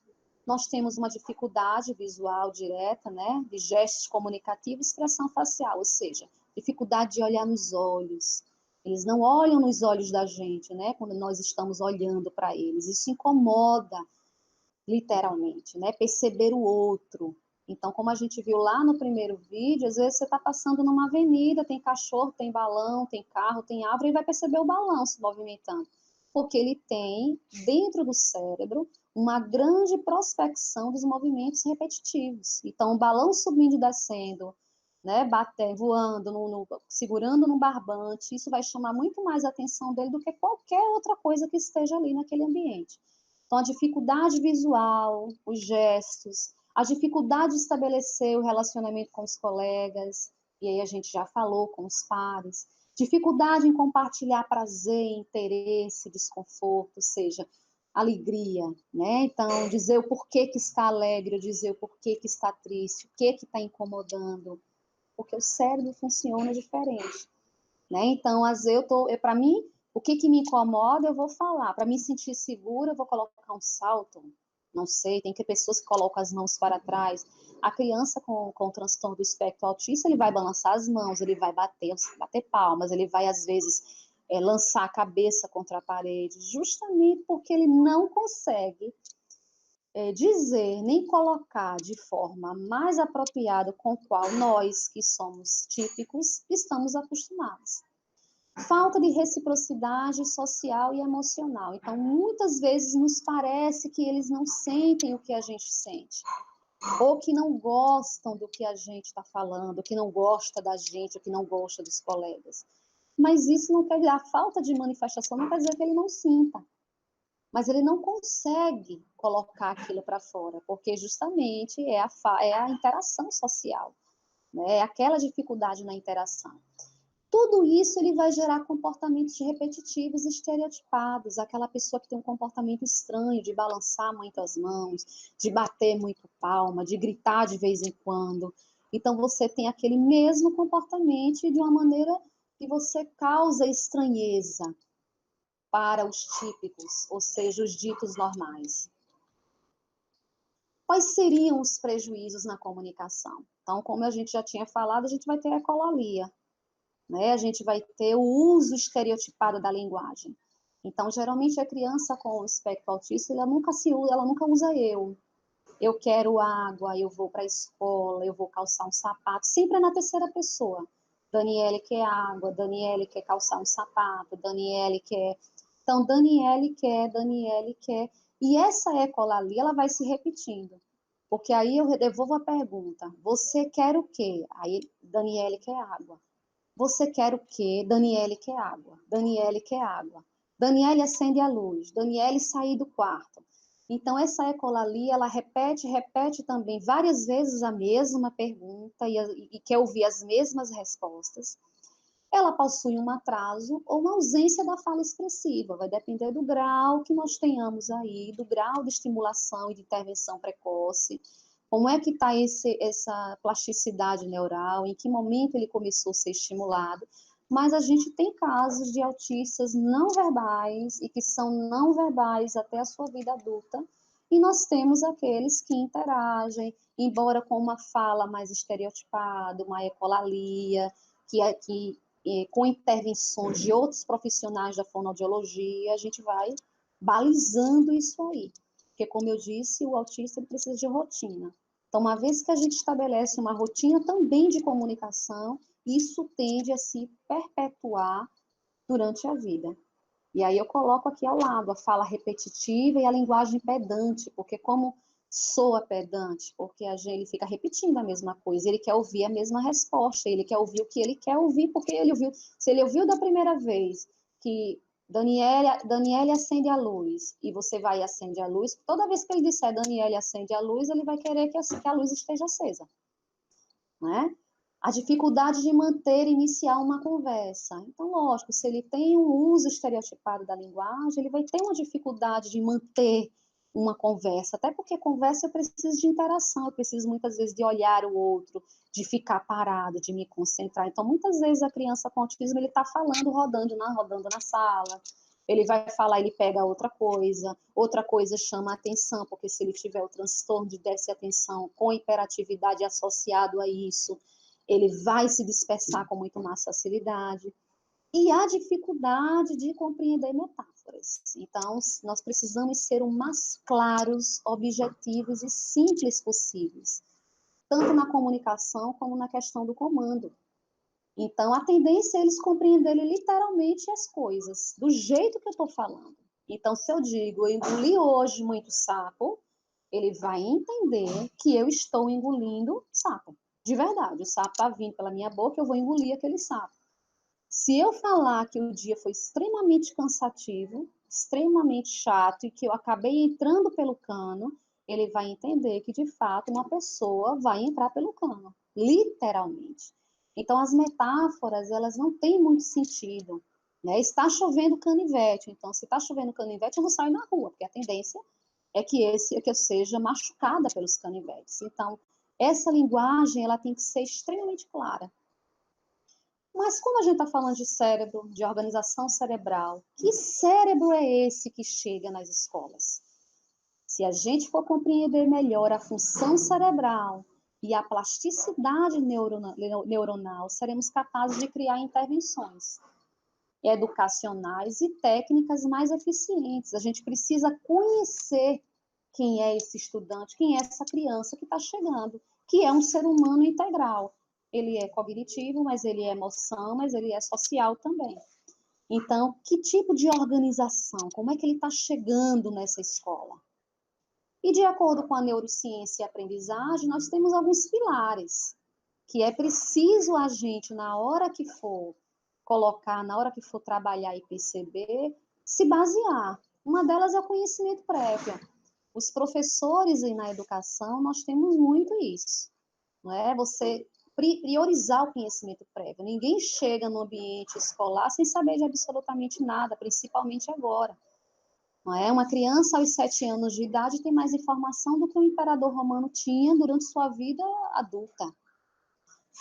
nós temos uma dificuldade visual direta, né, de gestos comunicativos e expressão facial, ou seja, dificuldade de olhar nos olhos. Eles não olham nos olhos da gente, né, quando nós estamos olhando para eles. Isso incomoda, literalmente, né, perceber o outro. Então, como a gente viu lá no primeiro vídeo, às vezes você está passando numa avenida, tem cachorro, tem balão, tem carro, tem árvore, e vai perceber o balão se movimentando. Porque ele tem, dentro do cérebro, uma grande prospecção dos movimentos repetitivos. Então, o balão subindo e descendo, né, voando, segurando no barbante, isso vai chamar muito mais a atenção dele do que qualquer outra coisa que esteja ali naquele ambiente. Então, a dificuldade visual, os gestos, a dificuldade de estabelecer o relacionamento com os colegas, e aí a gente já falou com os pares, dificuldade em compartilhar prazer, interesse, desconforto, ou seja, alegria, né? Então, dizer o porquê que está alegre, dizer o porquê que está triste, o que está incomodando, porque o cérebro funciona diferente, né? Então, às vezes, para mim, o que me incomoda, eu vou falar. Para me sentir segura, eu vou colocar um salto, não sei, tem que pessoas que colocam as mãos para trás. A criança com transtorno do espectro autista, ele vai balançar as mãos, ele vai bater palmas, ele vai, às vezes, lançar a cabeça contra a parede, justamente porque ele não consegue dizer nem colocar de forma mais apropriada com a qual nós, que somos típicos, estamos acostumados. Falta de reciprocidade social e emocional. Então, muitas vezes nos parece que eles não sentem o que a gente sente, ou que não gostam do que a gente está falando, que não gosta da gente, ou que não gosta dos colegas. Mas isso não quer dizer, a falta de manifestação não quer dizer que ele não sinta. Mas ele não consegue colocar aquilo para fora, porque justamente é a interação social, né? É aquela dificuldade na interação. Tudo isso ele vai gerar comportamentos repetitivos, estereotipados, aquela pessoa que tem um comportamento estranho, de balançar muito as mãos, de bater muito palma, de gritar de vez em quando. Então você tem aquele mesmo comportamento de uma maneira que você causa estranheza para os típicos, ou seja, os ditos normais. Quais seriam os prejuízos na comunicação? Então, como a gente já tinha falado, a gente vai ter a ecolalia, né? A gente vai ter o uso estereotipado da linguagem. Então, geralmente a criança com espectro autista, ela nunca usa eu. Eu quero água, eu vou para a escola, eu vou calçar um sapato, sempre é na terceira pessoa. Daniele quer água, Daniele quer calçar um sapato, Daniele quer... Então, Daniele quer. E essa ecolalia, ela vai se repetindo. Porque aí eu devolvo a pergunta, você quer o quê? Aí, Daniele quer água. Você quer o quê? Daniele quer água. Daniele quer água. Daniele acende a luz. Daniele sair do quarto. Então, essa ecolalia, ela repete também várias vezes a mesma pergunta e quer ouvir as mesmas respostas. Ela possui um atraso ou uma ausência da fala expressiva, vai depender do grau que nós tenhamos aí, do grau de estimulação e de intervenção precoce, como é que está essa plasticidade neural, em que momento ele começou a ser estimulado, mas a gente tem casos de autistas não verbais e que são não verbais até a sua vida adulta, e nós temos aqueles que interagem, embora com uma fala mais estereotipada, uma ecolalia, que com intervenções de outros profissionais da fonoaudiologia, a gente vai balizando isso aí. Porque, como eu disse, o autista ele precisa de rotina. Então, uma vez que a gente estabelece uma rotina também de comunicação, isso tende a se perpetuar durante a vida. E aí eu coloco aqui ao lado a fala repetitiva e a linguagem pedante, porque como soa pedante, porque ele fica repetindo a mesma coisa, ele quer ouvir a mesma resposta, ele quer ouvir o que ele quer ouvir, porque ele ouviu, se ele ouviu da primeira vez que Daniele acende a luz, e você vai e acende a luz, toda vez que ele disser Daniele acende a luz, ele vai querer que a luz esteja acesa, né? A dificuldade de manter, iniciar uma conversa. Então, lógico, se ele tem um uso estereotipado da linguagem, ele vai ter uma dificuldade de manter uma conversa, até porque conversa eu preciso de interação, eu preciso muitas vezes de olhar o outro, de ficar parado, de me concentrar. Então, muitas vezes a criança com autismo, ele está falando, rodando na sala, ele vai falar, ele pega outra coisa chama a atenção, porque se ele tiver o transtorno de déficit de atenção com hiperatividade associado a isso, ele vai se dispersar com muito mais facilidade. E a dificuldade de compreender metáforas. Então, nós precisamos ser o mais claros, objetivos e simples possíveis, tanto na comunicação como na questão do comando. Então, a tendência é eles compreenderem literalmente as coisas, do jeito que eu estou falando. Então, se eu digo, eu engoli hoje muito sapo, ele vai entender que eu estou engolindo sapo. De verdade, o sapo está vindo pela minha boca, eu vou engolir aquele sapo. Se eu falar que o dia foi extremamente cansativo, extremamente chato e que eu acabei entrando pelo cano, ele vai entender que, de fato, uma pessoa vai entrar pelo cano, literalmente. Então, as metáforas, elas não têm muito sentido, né? Está chovendo canivete, então se está chovendo canivete, eu não saio na rua, porque a tendência é que eu seja machucada pelos canivetes. Então, essa linguagem, ela tem que ser extremamente clara. Mas como a gente está falando de cérebro, de organização cerebral, que cérebro é esse que chega nas escolas? Se a gente for compreender melhor a função cerebral e a plasticidade neuronal, seremos capazes de criar intervenções educacionais e técnicas mais eficientes. A gente precisa conhecer quem é esse estudante, quem é essa criança que está chegando, que é um ser humano integral. Ele é cognitivo, mas ele é emoção, mas ele é social também. Então, que tipo de organização? Como é que ele está chegando nessa escola? E de acordo com a neurociência e a aprendizagem, nós temos alguns pilares que é preciso a gente, na hora que for colocar, na hora que for trabalhar e perceber, se basear. Uma delas é o conhecimento prévio. Os professores e na educação, nós temos muito isso, não é? Você priorizar o conhecimento prévio. Ninguém chega no ambiente escolar sem saber de absolutamente nada, principalmente agora. Não é? Uma criança aos 7 anos de idade tem mais informação do que o imperador romano tinha durante sua vida adulta.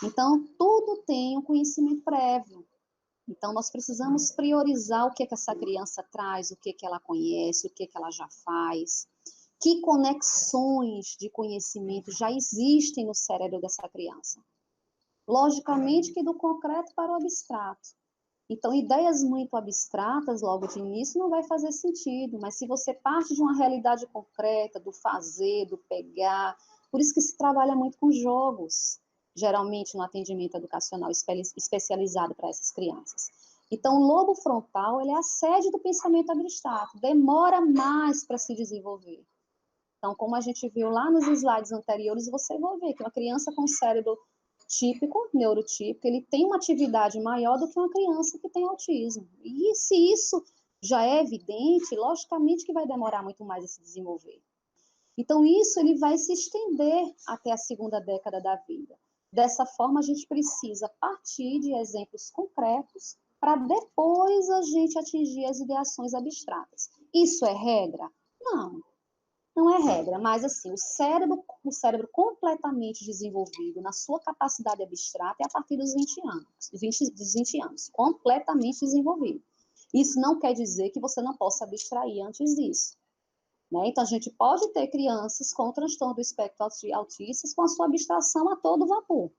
Então, tudo tem um conhecimento prévio. Então, nós precisamos priorizar o que essa criança traz, o que ela conhece, o que ela já faz, que conexões de conhecimento já existem no cérebro dessa criança. Logicamente que do concreto para o abstrato. Então, ideias muito abstratas, logo de início, não vai fazer sentido, mas se você parte de uma realidade concreta, do fazer, do pegar, por isso que se trabalha muito com jogos, geralmente no atendimento educacional especializado para essas crianças. Então, o lobo frontal, ele é a sede do pensamento abstrato, demora mais para se desenvolver. Então, como a gente viu lá nos slides anteriores, você vai ver que uma criança com cérebro típico, neurotípico, ele tem uma atividade maior do que uma criança que tem autismo. E se isso já é evidente, logicamente que vai demorar muito mais a se desenvolver. Então, isso ele vai se estender até a segunda década da vida. Dessa forma, a gente precisa partir de exemplos concretos para depois a gente atingir as ideações abstratas. Isso é regra? Não. Não é regra, mas assim, o cérebro completamente desenvolvido na sua capacidade abstrata é a partir dos 20 anos, completamente desenvolvido. Isso não quer dizer que você não possa abstrair antes disso. Né? Então, a gente pode ter crianças com transtorno do espectro autista com a sua abstração a todo vapor.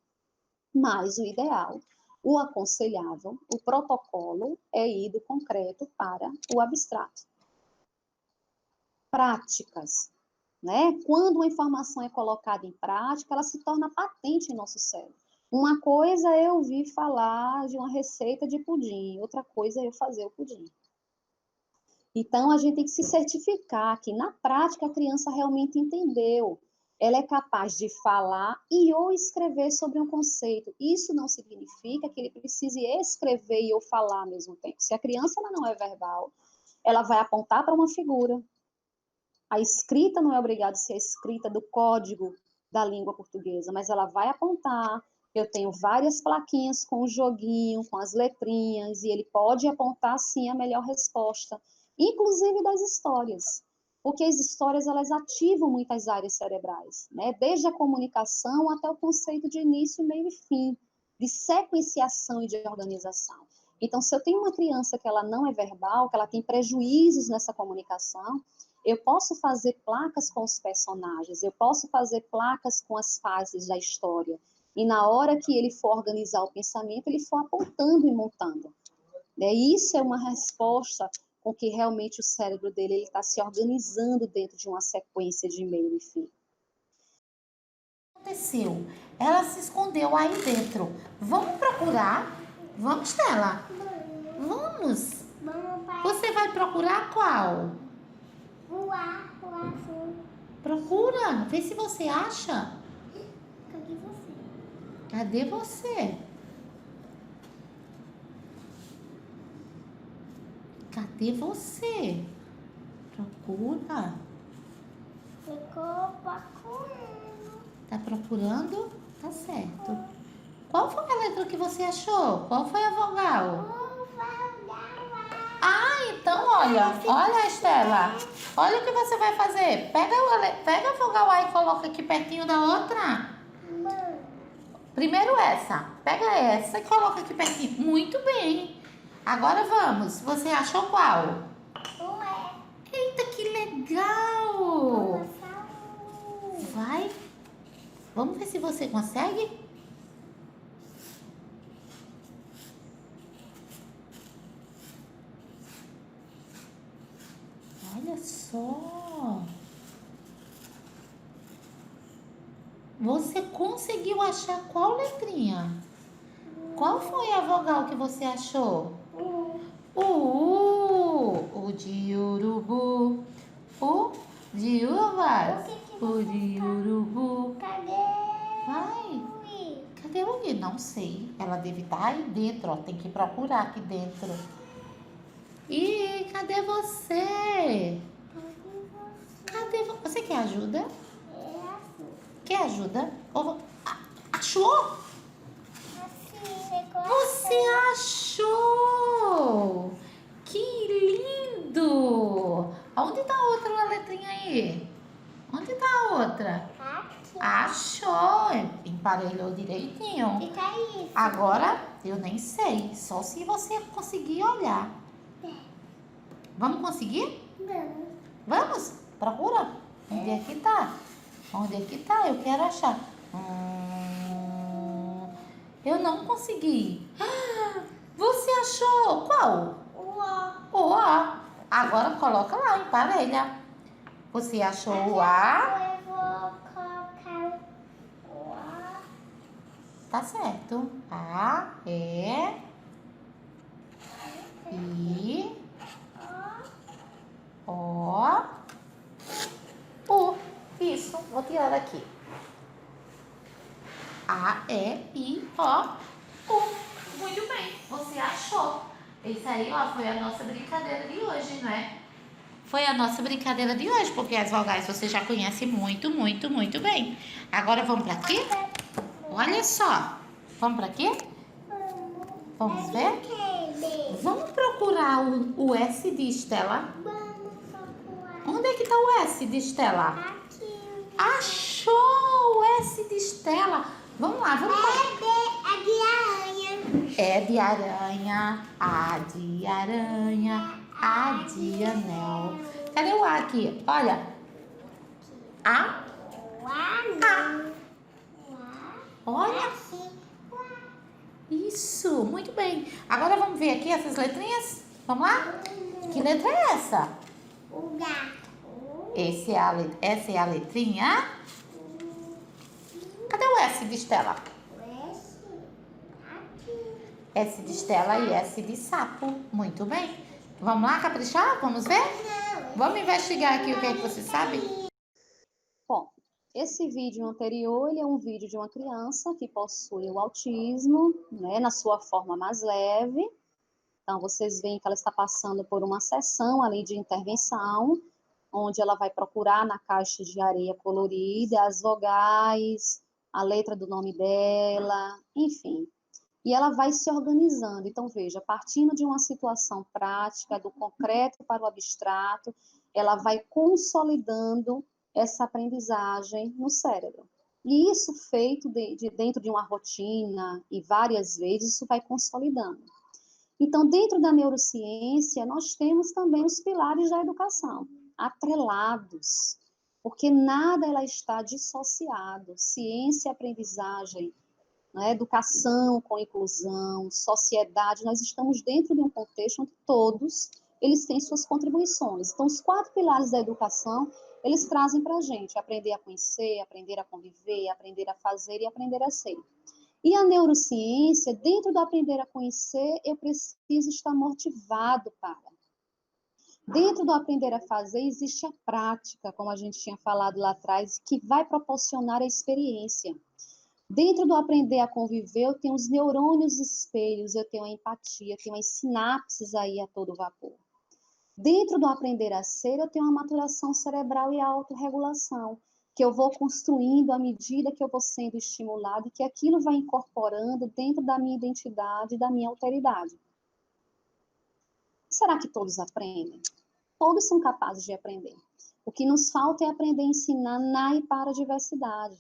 Mas o ideal, o aconselhável, o protocolo é ir do concreto para o abstrato. Práticas, né? Quando uma informação é colocada em prática, ela se torna patente em nosso cérebro. Uma coisa é eu ouvir falar de uma receita de pudim, outra coisa é eu fazer o pudim. Então, a gente tem que se certificar que, na prática, a criança realmente entendeu. Ela é capaz de falar e ou escrever sobre um conceito. Isso não significa que ele precise escrever e ou falar ao mesmo tempo. Se a criança ela não é verbal, ela vai apontar para uma figura. A escrita não é obrigada a ser a escrita do código da língua portuguesa, mas ela vai apontar. Eu tenho várias plaquinhas com o joguinho, com as letrinhas, e ele pode apontar, sim, a melhor resposta, inclusive das histórias, porque as histórias, elas ativam muitas áreas cerebrais, né? Desde a comunicação até o conceito de início, meio e fim, de sequenciação e de organização. Então, se eu tenho uma criança que ela não é verbal, que ela tem prejuízos nessa comunicação, eu posso fazer placas com os personagens, eu posso fazer placas com as fases da história. E na hora que ele for organizar o pensamento, ele for apontando e montando. Isso é uma resposta com que realmente o cérebro dele está se organizando dentro de uma sequência de meio e fim. O que aconteceu? Ela se escondeu aí dentro. Vamos procurar? Vamos, Stella? Vamos. Você vai procurar qual? O azul. Procura, vê se você acha. Cadê você? Cadê você? Cadê você? Procura. Ficou procurando. Tá procurando? Tá certo. Qual foi a letra que você achou? Qual foi a vogal? O vagal. Então, olha, Estela. Olha o que você vai fazer. Pega a vogal A e coloca aqui pertinho da outra. Primeiro essa. Pega essa e coloca aqui pertinho. Muito bem. Agora vamos. Você achou qual? Ué, Eita, que legal. Vai. Vamos ver se você consegue. Olha só. Você conseguiu achar qual letrinha? Qual foi a vogal que você achou? O U. O de urubu. O de uvas. O de urubu. cadê? Vai. Ui, Cadê o I? Não sei. Ela deve estar aí dentro, ó. Tem que procurar aqui dentro. Ih, cadê você? Cadê você? Você quer ajuda? é assim. Quer ajuda? Achou? Assim, Você achou! Que lindo! Onde tá a outra letrinha aí? Onde tá a outra? Aqui. Achou! Emparelhou direitinho. Fica isso. Agora, eu nem sei. Só se você conseguir olhar. Vamos conseguir? Não. Vamos? Procura. Onde é que tá? Onde é que tá? Eu quero achar. Eu não consegui. Você achou qual? O A. Agora coloca lá, emparelha. Você achou o A? Eu vou colocar o A. Tá certo. A, E, I, O, U. Isso, vou tirar daqui. A, E, I, O, U. Muito bem, você achou. Isso aí, ó, foi a nossa brincadeira de hoje, não é? Foi a nossa brincadeira de hoje, porque as vogais você já conhece muito, muito, muito bem. Agora vamos para aqui? Olha só. Vamos para aqui? Vamos ver? Vamos procurar o S de Estela. Vamos procurar. Onde é que tá o S de Estela? Aqui. Achou o S de Estela. Vamos lá, vamos lá. É de aranha. É de aranha, A de aranha, A de anel. Cadê o A aqui? Olha. A. O A não. O A. Olha. Assim. Isso, muito bem. Agora vamos ver aqui essas letrinhas? Vamos lá? Que letra é essa? O gato. Essa é a letrinha. Cadê o S de Estela? O S. Aqui. S de Estela e S de sapo. Muito bem. Vamos lá caprichar? Vamos ver? Não. Vamos investigar aqui o que é que você sabe? Bom, esse vídeo anterior, ele é um vídeo de uma criança que possui o autismo, né, na sua forma mais leve. Então, vocês veem que ela está passando por uma sessão ali de intervenção, onde ela vai procurar na caixa de areia colorida as vogais, a letra do nome dela, enfim. E ela vai se organizando. Então, veja, partindo de uma situação prática, do concreto para o abstrato, ela vai consolidando essa aprendizagem no cérebro. E isso feito dentro de uma rotina e várias vezes, isso vai consolidando. Então, dentro da neurociência, nós temos também os pilares da educação, atrelados, porque nada ela está dissociado. Ciência e aprendizagem, né, educação com inclusão, sociedade, nós estamos dentro de um contexto onde todos eles têm suas contribuições. Então, os 4 pilares da educação, eles trazem para a gente aprender a conhecer, aprender a conviver, aprender a fazer e aprender a ser. E a neurociência, dentro do aprender a conhecer, eu preciso estar motivado para. Dentro do aprender a fazer, existe a prática, como a gente tinha falado lá atrás, que vai proporcionar a experiência. Dentro do aprender a conviver, eu tenho os neurônios espelhos, eu tenho a empatia, eu tenho as sinapses aí a todo vapor. Dentro do aprender a ser, eu tenho a maturação cerebral e a autorregulação, que eu vou construindo à medida que eu vou sendo estimulado e que aquilo vai incorporando dentro da minha identidade, da minha alteridade. Será que todos aprendem? Todos são capazes de aprender. O que nos falta é aprender a ensinar na e para a diversidade,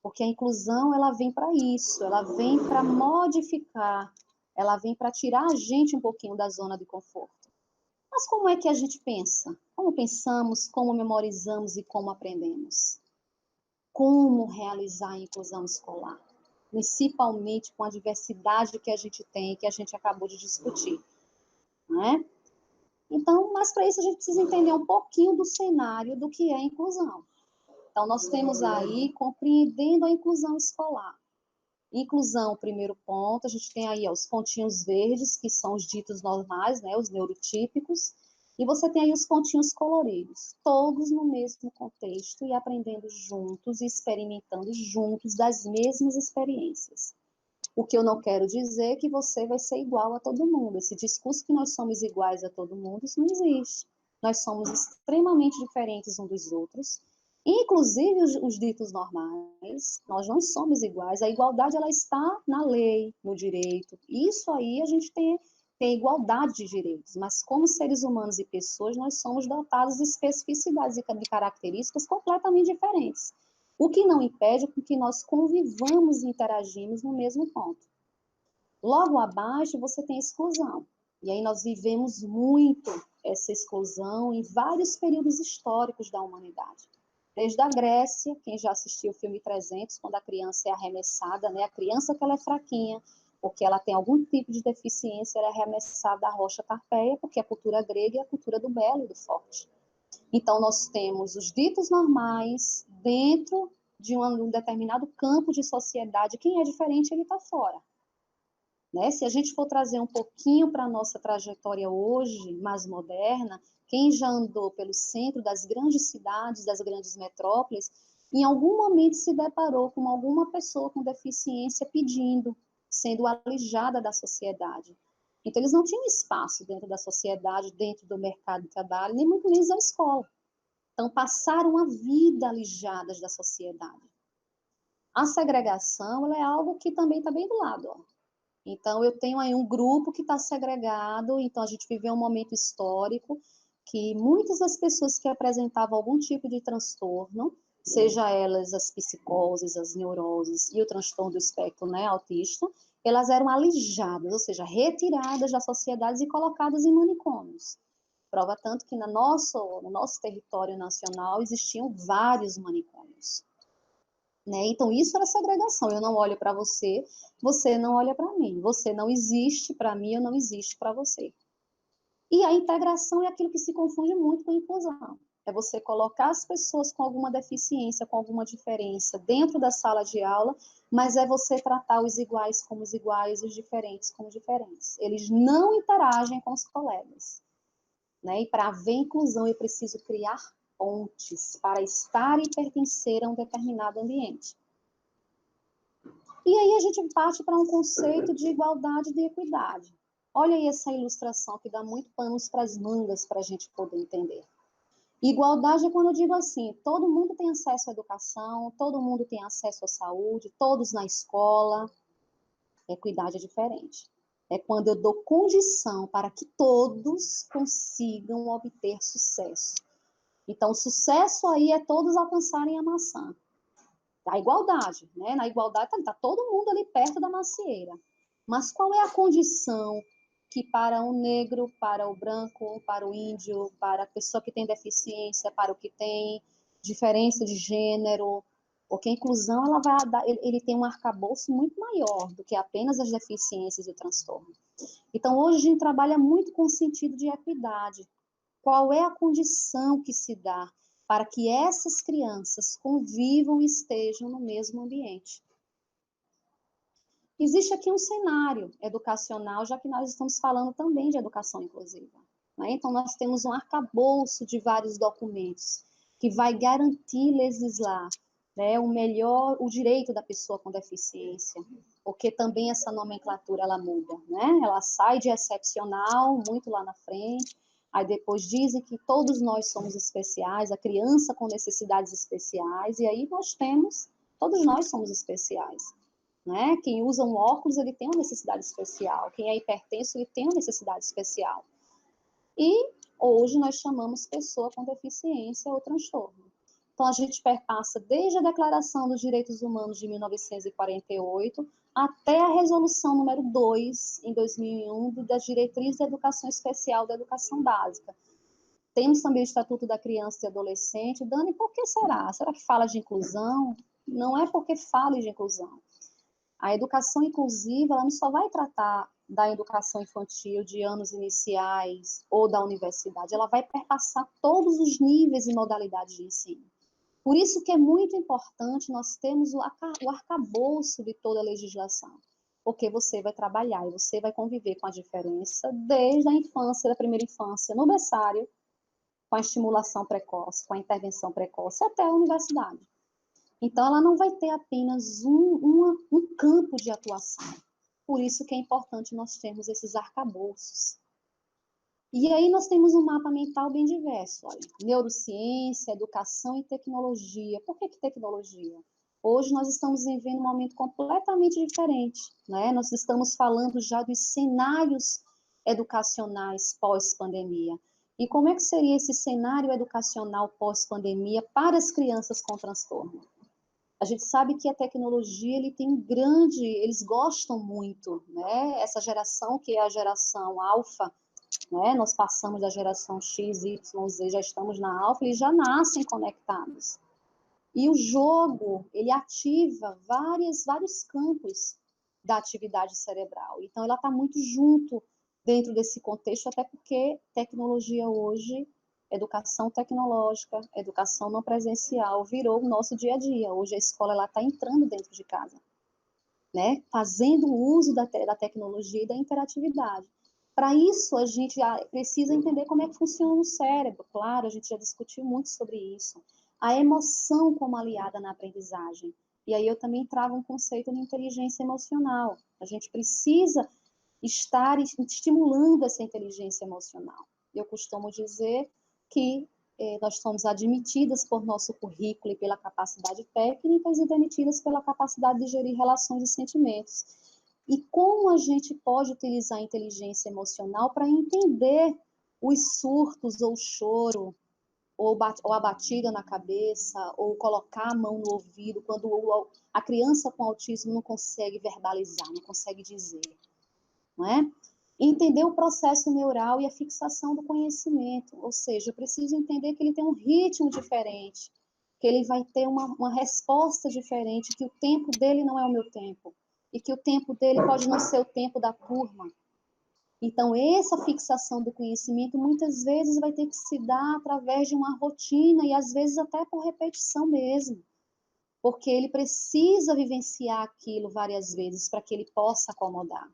porque a inclusão, ela vem para isso, ela vem para modificar, ela vem para tirar a gente um pouquinho da zona de conforto. Mas como é que a gente pensa? Como pensamos, como memorizamos e como aprendemos? Como realizar a inclusão escolar? Principalmente com a diversidade que a gente tem, que a gente acabou de discutir, não é? Então, mas para isso a gente precisa entender um pouquinho do cenário do que é inclusão. Então, nós temos aí compreendendo a inclusão escolar. Inclusão, primeiro ponto, a gente tem aí os pontinhos verdes, que são os ditos normais, né, os neurotípicos, e você tem aí os pontinhos coloridos, todos no mesmo contexto e aprendendo juntos e experimentando juntos das mesmas experiências. O que eu não quero dizer é que você vai ser igual a todo mundo. Esse discurso que nós somos iguais a todo mundo, isso não existe. Nós somos extremamente diferentes uns dos outros. Inclusive os ditos normais, nós não somos iguais. A igualdade, ela está na lei, no direito. Isso aí a gente tem igualdade de direitos. Mas como seres humanos e pessoas, nós somos dotados de especificidades e de características completamente diferentes. O que não impede que nós convivamos e interagimos no mesmo ponto. Logo abaixo, você tem a exclusão. E aí nós vivemos muito essa exclusão em vários períodos históricos da humanidade. Desde a Grécia, quem já assistiu o filme 300, quando a criança é arremessada, né? A criança que ela é fraquinha, porque ela tem algum tipo de deficiência, ela é arremessada à rocha Tarpeia, porque a cultura grega é a cultura do belo e do forte. Então, nós temos os ditos normais dentro de um determinado campo de sociedade. Quem é diferente, ele está fora. Né? Se a gente for trazer um pouquinho para a nossa trajetória hoje, mais moderna, quem já andou pelo centro das grandes cidades, das grandes metrópoles, em algum momento se deparou com alguma pessoa com deficiência pedindo, sendo alijada da sociedade. Então, eles não tinham espaço dentro da sociedade, dentro do mercado de trabalho, nem muito menos da escola. Então, passaram a vida alijadas da sociedade. A segregação, ela é algo que também está bem do lado. Ó. Então, eu tenho aí um grupo que está segregado, então a gente viveu um momento histórico que muitas das pessoas que apresentavam algum tipo de transtorno, seja elas as psicoses, as neuroses e o transtorno do espectro, né, autista, elas eram alijadas, ou seja, retiradas da sociedade e colocadas em manicômios. Prova tanto que no nosso território nacional existiam vários manicômios. Né? Então, isso era segregação. Eu não olho para você, você não olha para mim. Você não existe para mim, eu não existo para você. E a integração é aquilo que se confunde muito com a inclusão. É você colocar as pessoas com alguma deficiência, com alguma diferença dentro da sala de aula, mas é você tratar os iguais como os iguais e os diferentes como diferentes. Eles não interagem com os colegas. Né? E para haver inclusão, eu preciso criar pontes para estar e pertencer a um determinado ambiente. E aí a gente parte para um conceito de igualdade e de equidade. Olha aí essa ilustração que dá muito panos para as mangas para a gente poder entender. Igualdade é quando eu digo assim, todo mundo tem acesso à educação, todo mundo tem acesso à saúde, todos na escola. Equidade é diferente. É quando eu dou condição para que todos consigam obter sucesso. Então, o sucesso aí é todos alcançarem a maçã. A igualdade, né? Na igualdade está todo mundo ali perto da macieira. Mas qual é a condição que para o negro, para o branco, para o índio, para a pessoa que tem deficiência, para o que tem diferença de gênero, porque a inclusão ela vai dar, ele tem um arcabouço muito maior do que apenas as deficiências e o transtorno. Então, hoje a gente trabalha muito com o sentido de equidade. Qual é a condição que se dá para que essas crianças convivam e estejam no mesmo ambiente? Existe aqui um cenário educacional, já que nós estamos falando também de educação inclusiva. Né? Então, nós temos um arcabouço de vários documentos que vai garantir, legislar, né, o direito da pessoa com deficiência, porque também essa nomenclatura ela muda, né? Ela sai de excepcional, muito lá na frente, aí depois dizem que todos nós somos especiais, a criança com necessidades especiais, e aí nós temos, todos nós somos especiais. Né? Quem usa um óculos, ele tem uma necessidade especial. Quem é hipertenso, ele tem uma necessidade especial. E hoje nós chamamos pessoa com deficiência ou transtorno. Então, a gente perpassa desde a Declaração dos Direitos Humanos de 1948 até a Resolução número 2, em 2001, das Diretrizes da Educação Especial da Educação Básica. Temos também o Estatuto da Criança e Adolescente. Dani, por que será? Será que fala de inclusão? Não é porque fala de inclusão. A educação inclusiva, ela não só vai tratar da educação infantil, de anos iniciais ou da universidade, ela vai perpassar todos os níveis e modalidades de ensino. Por isso que é muito importante nós termos o arcabouço de toda a legislação, porque você vai trabalhar e você vai conviver com a diferença desde a infância, da primeira infância, no berçário, com a estimulação precoce, com a intervenção precoce, até a universidade. Então, ela não vai ter apenas um campo de atuação. Por isso que é importante nós termos esses arcabouços. E aí nós temos um mapa mental bem diverso, olha, neurociência, educação e tecnologia. Por que tecnologia? Hoje nós estamos vivendo um momento completamente diferente, né? Nós estamos falando já dos cenários educacionais pós-pandemia. E como é que seria esse cenário educacional pós-pandemia para as crianças com transtorno? A gente sabe que a tecnologia, eles gostam muito, né? Essa geração que é a geração alfa, né? Nós passamos da geração X, Y, Z, já estamos na alfa, eles já nascem conectados. E o jogo, ele ativa vários campos da atividade cerebral. Então, ela está muito junto dentro desse contexto, até porque tecnologia hoje, educação tecnológica, educação não presencial, virou o nosso dia a dia. Hoje a escola está entrando dentro de casa, né? Fazendo uso da tecnologia e da interatividade. Para isso, a gente precisa entender como é que funciona o cérebro. Claro, a gente já discutiu muito sobre isso. A emoção como aliada na aprendizagem. E aí eu também trago um conceito de inteligência emocional. A gente precisa estar estimulando essa inteligência emocional. Eu costumo dizer que nós somos admitidas por nosso currículo e pela capacidade técnica e demitidas pela capacidade de gerir relações e sentimentos. E como a gente pode utilizar a inteligência emocional para entender os surtos ou o choro, ou a batida na cabeça, ou colocar a mão no ouvido, quando a criança com autismo não consegue verbalizar, não consegue dizer, não é? Entender o processo neural e a fixação do conhecimento, ou seja, eu preciso entender que ele tem um ritmo diferente, que ele vai ter uma resposta diferente, que o tempo dele não é o meu tempo, e que o tempo dele pode não ser o tempo da turma. Então, essa fixação do conhecimento muitas vezes vai ter que se dar através de uma rotina e às vezes até por repetição mesmo, porque ele precisa vivenciar aquilo várias vezes para que ele possa acomodar.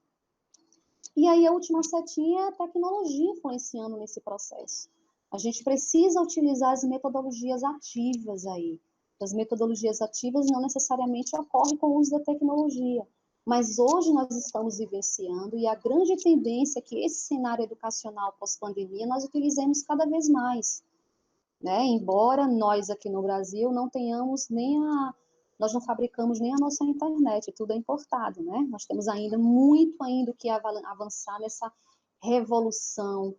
E aí a última setinha é a tecnologia influenciando nesse processo. A gente precisa utilizar as metodologias ativas aí. As metodologias ativas não necessariamente ocorrem com o uso da tecnologia, mas hoje nós estamos vivenciando e a grande tendência é que esse cenário educacional pós-pandemia nós utilizemos cada vez mais, né? Embora nós aqui no Brasil não tenhamos nós não fabricamos nem a nossa internet, tudo é importado, né? Nós temos ainda muito que avançar nessa revolução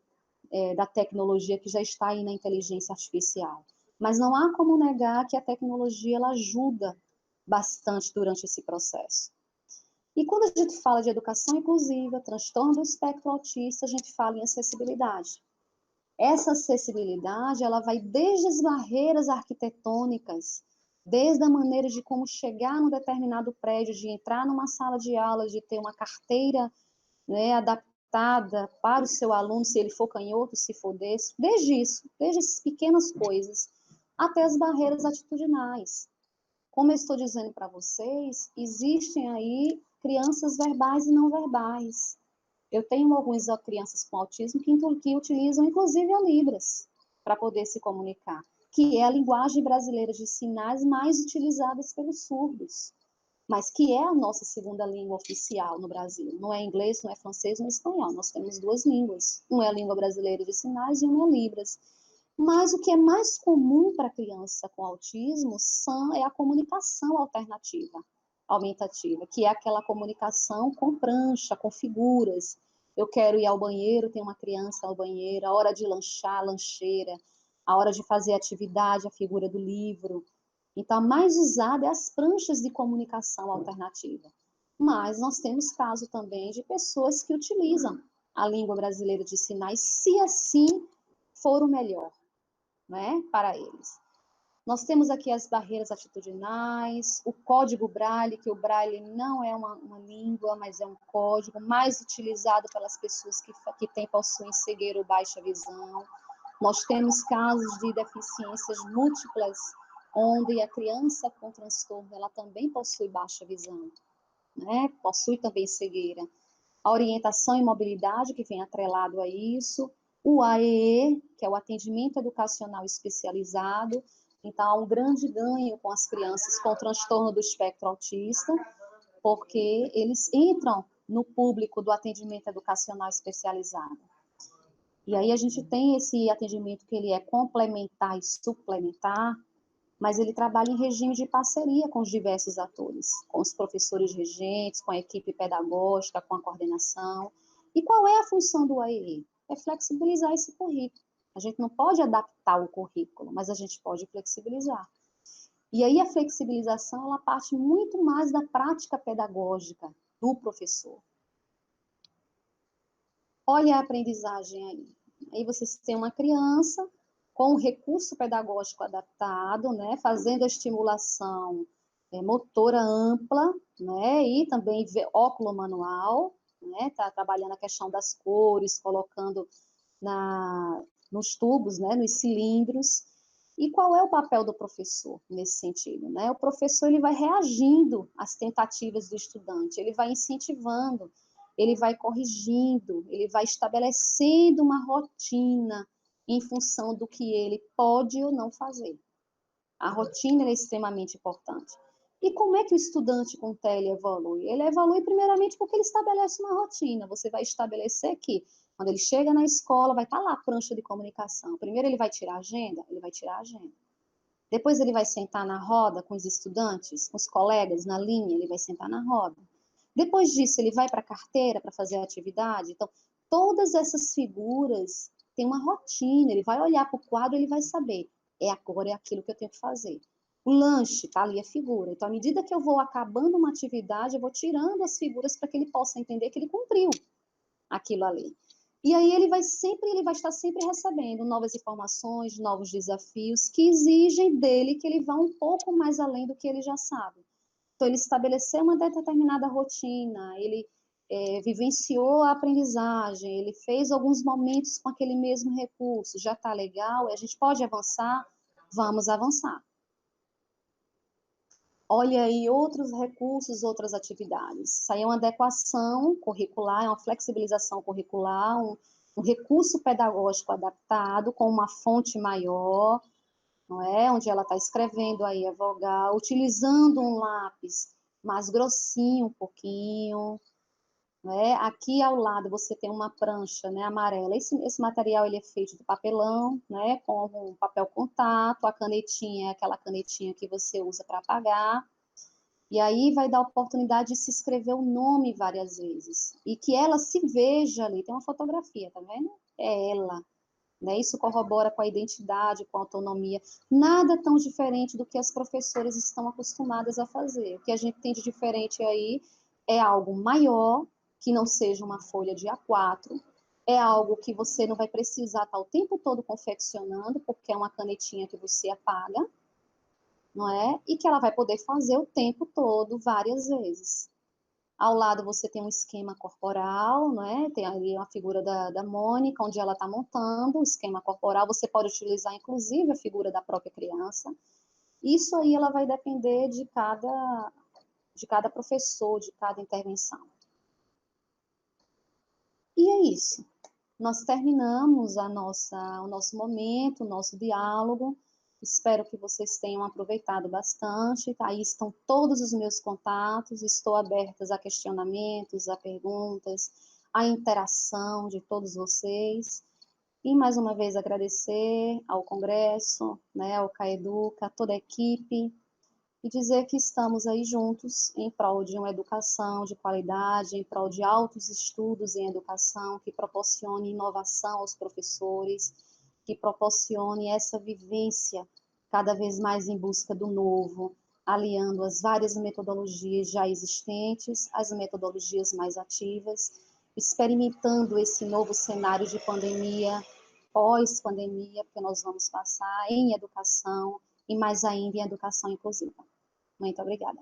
da tecnologia que já está aí na inteligência artificial. Mas não há como negar que a tecnologia ela ajuda bastante durante esse processo. E quando a gente fala de educação inclusiva, transtorno do espectro autista, a gente fala em acessibilidade. Essa acessibilidade, ela vai desde as barreiras arquitetônicas, desde a maneira de como chegar num determinado prédio, de entrar numa sala de aula, de ter uma carteira, né, adaptada para o seu aluno, se ele for canhoto, se for desse, desde isso, desde essas pequenas coisas, até as barreiras atitudinais. Como eu estou dizendo para vocês, existem aí crianças verbais e não verbais. Eu tenho algumas crianças com autismo que utilizam, inclusive, a Libras para poder se comunicar, que é a linguagem brasileira de sinais mais utilizada pelos surdos, mas que é a nossa segunda língua oficial no Brasil. Não é inglês, não é francês, não é espanhol. Nós temos duas línguas. Uma é a língua brasileira de sinais e uma é Libras. Mas o que é mais comum para criança com autismo é a comunicação alternativa, aumentativa, que é aquela comunicação com prancha, com figuras. eu quero ir ao banheiro, tem uma criança ao banheiro, a hora de lanchar, a lancheira, a hora de fazer atividade, a figura do livro. Então, a mais usada é as pranchas de comunicação alternativa. Mas nós temos caso também de pessoas que utilizam a língua brasileira de sinais, se assim for o melhor, né, para eles. Nós temos aqui as barreiras atitudinais, o código Braille, que o Braille não é uma língua, mas é um código mais utilizado pelas pessoas que possuem cegueira ou baixa visão. Nós temos casos de deficiências múltiplas, onde a criança com transtorno, ela também possui baixa visão, né? Possui também cegueira. A orientação e mobilidade, que vem atrelado a isso, o AEE, que é o atendimento educacional especializado. Então, há um grande ganho com as crianças com transtorno do espectro autista, porque eles entram no público do atendimento educacional especializado. E aí a gente tem esse atendimento que ele é complementar e suplementar, mas ele trabalha em regime de parceria com os diversos atores, com os professores regentes, com a equipe pedagógica, com a coordenação. E qual é a função do AEE? É flexibilizar esse currículo. A gente não pode adaptar o currículo, mas a gente pode flexibilizar. E aí a flexibilização, ela parte muito mais da prática pedagógica do professor. Olha a aprendizagem aí. Aí vocês têm uma criança com um recurso pedagógico adaptado, né, fazendo a estimulação motora ampla, né, e também óculo manual, né, tá trabalhando a questão das cores, colocando nos tubos, né, nos cilindros. E qual é o papel do professor nesse sentido, né? O professor, ele vai reagindo às tentativas do estudante, ele vai incentivando, ele vai corrigindo, ele vai estabelecendo uma rotina em função do que ele pode ou não fazer. A rotina é extremamente importante. E como é que o estudante com TEL evolui? Ele evolui primeiramente porque ele estabelece uma rotina. Você vai estabelecer que, quando ele chega na escola, vai estar lá a prancha de comunicação. Primeiro ele vai tirar a agenda? Ele vai tirar a agenda. Depois ele vai sentar na roda com os estudantes, com os colegas, na linha, ele vai sentar na roda. Depois disso, ele vai para a carteira para fazer a atividade. Então, todas essas figuras têm uma rotina. Ele vai olhar para o quadro, ele vai saber, agora é aquilo que eu tenho que fazer. O lanche, tá ali a figura. Então, à medida que eu vou acabando uma atividade, eu vou tirando as figuras para que ele possa entender que ele cumpriu aquilo ali. E aí ele vai estar sempre recebendo novas informações, novos desafios que exigem dele que ele vá um pouco mais além do que ele já sabe. Então, ele estabeleceu uma determinada rotina, ele vivenciou a aprendizagem, ele fez alguns momentos com aquele mesmo recurso, já está legal, a gente pode avançar? Vamos avançar. Olha aí outros recursos, outras atividades. Isso aí é uma adequação curricular, é uma flexibilização curricular, um recurso pedagógico adaptado com uma fonte maior, não é? Onde ela está escrevendo aí a vogal, utilizando um lápis mais grossinho um pouquinho, né? Aqui ao lado você tem uma prancha, né, amarela. Esse material ele é feito de papelão, né, com um papel contato. A canetinha é aquela canetinha que você usa para apagar. E aí vai dar a oportunidade de se escrever o nome várias vezes. E que ela se veja ali. Tem uma fotografia, tá vendo? É ela. Né? Isso corrobora com a identidade, com a autonomia. Nada tão diferente do que as professoras estão acostumadas a fazer. O que a gente tem de diferente aí é algo maior, que não seja uma folha de A4, é algo que você não vai precisar estar o tempo todo confeccionando, porque é uma canetinha que você apaga, não é? E que ela vai poder fazer o tempo todo, várias vezes. Ao lado você tem um esquema corporal, não é? Tem ali uma figura da Mônica, onde ela está montando o esquema corporal. Você pode utilizar, inclusive, a figura da própria criança. Isso aí ela vai depender de cada professor, de cada intervenção. E é isso. Nós terminamos o nosso momento, o nosso diálogo. Espero que vocês tenham aproveitado bastante. Aí estão todos os meus contatos. Estou aberta a questionamentos, a perguntas, a interação de todos vocês. E mais uma vez agradecer ao Congresso, né, ao CAEDUCA, a toda a equipe. e dizer que estamos aí juntos em prol de uma educação de qualidade, em prol de altos estudos em educação, que proporcione inovação aos professores, que proporcione essa vivência cada vez mais em busca do novo, aliando as várias metodologias já existentes, as metodologias mais ativas, experimentando esse novo cenário de pandemia, pós-pandemia, porque nós vamos passar em educação, e mais ainda em educação inclusiva. Muito obrigada.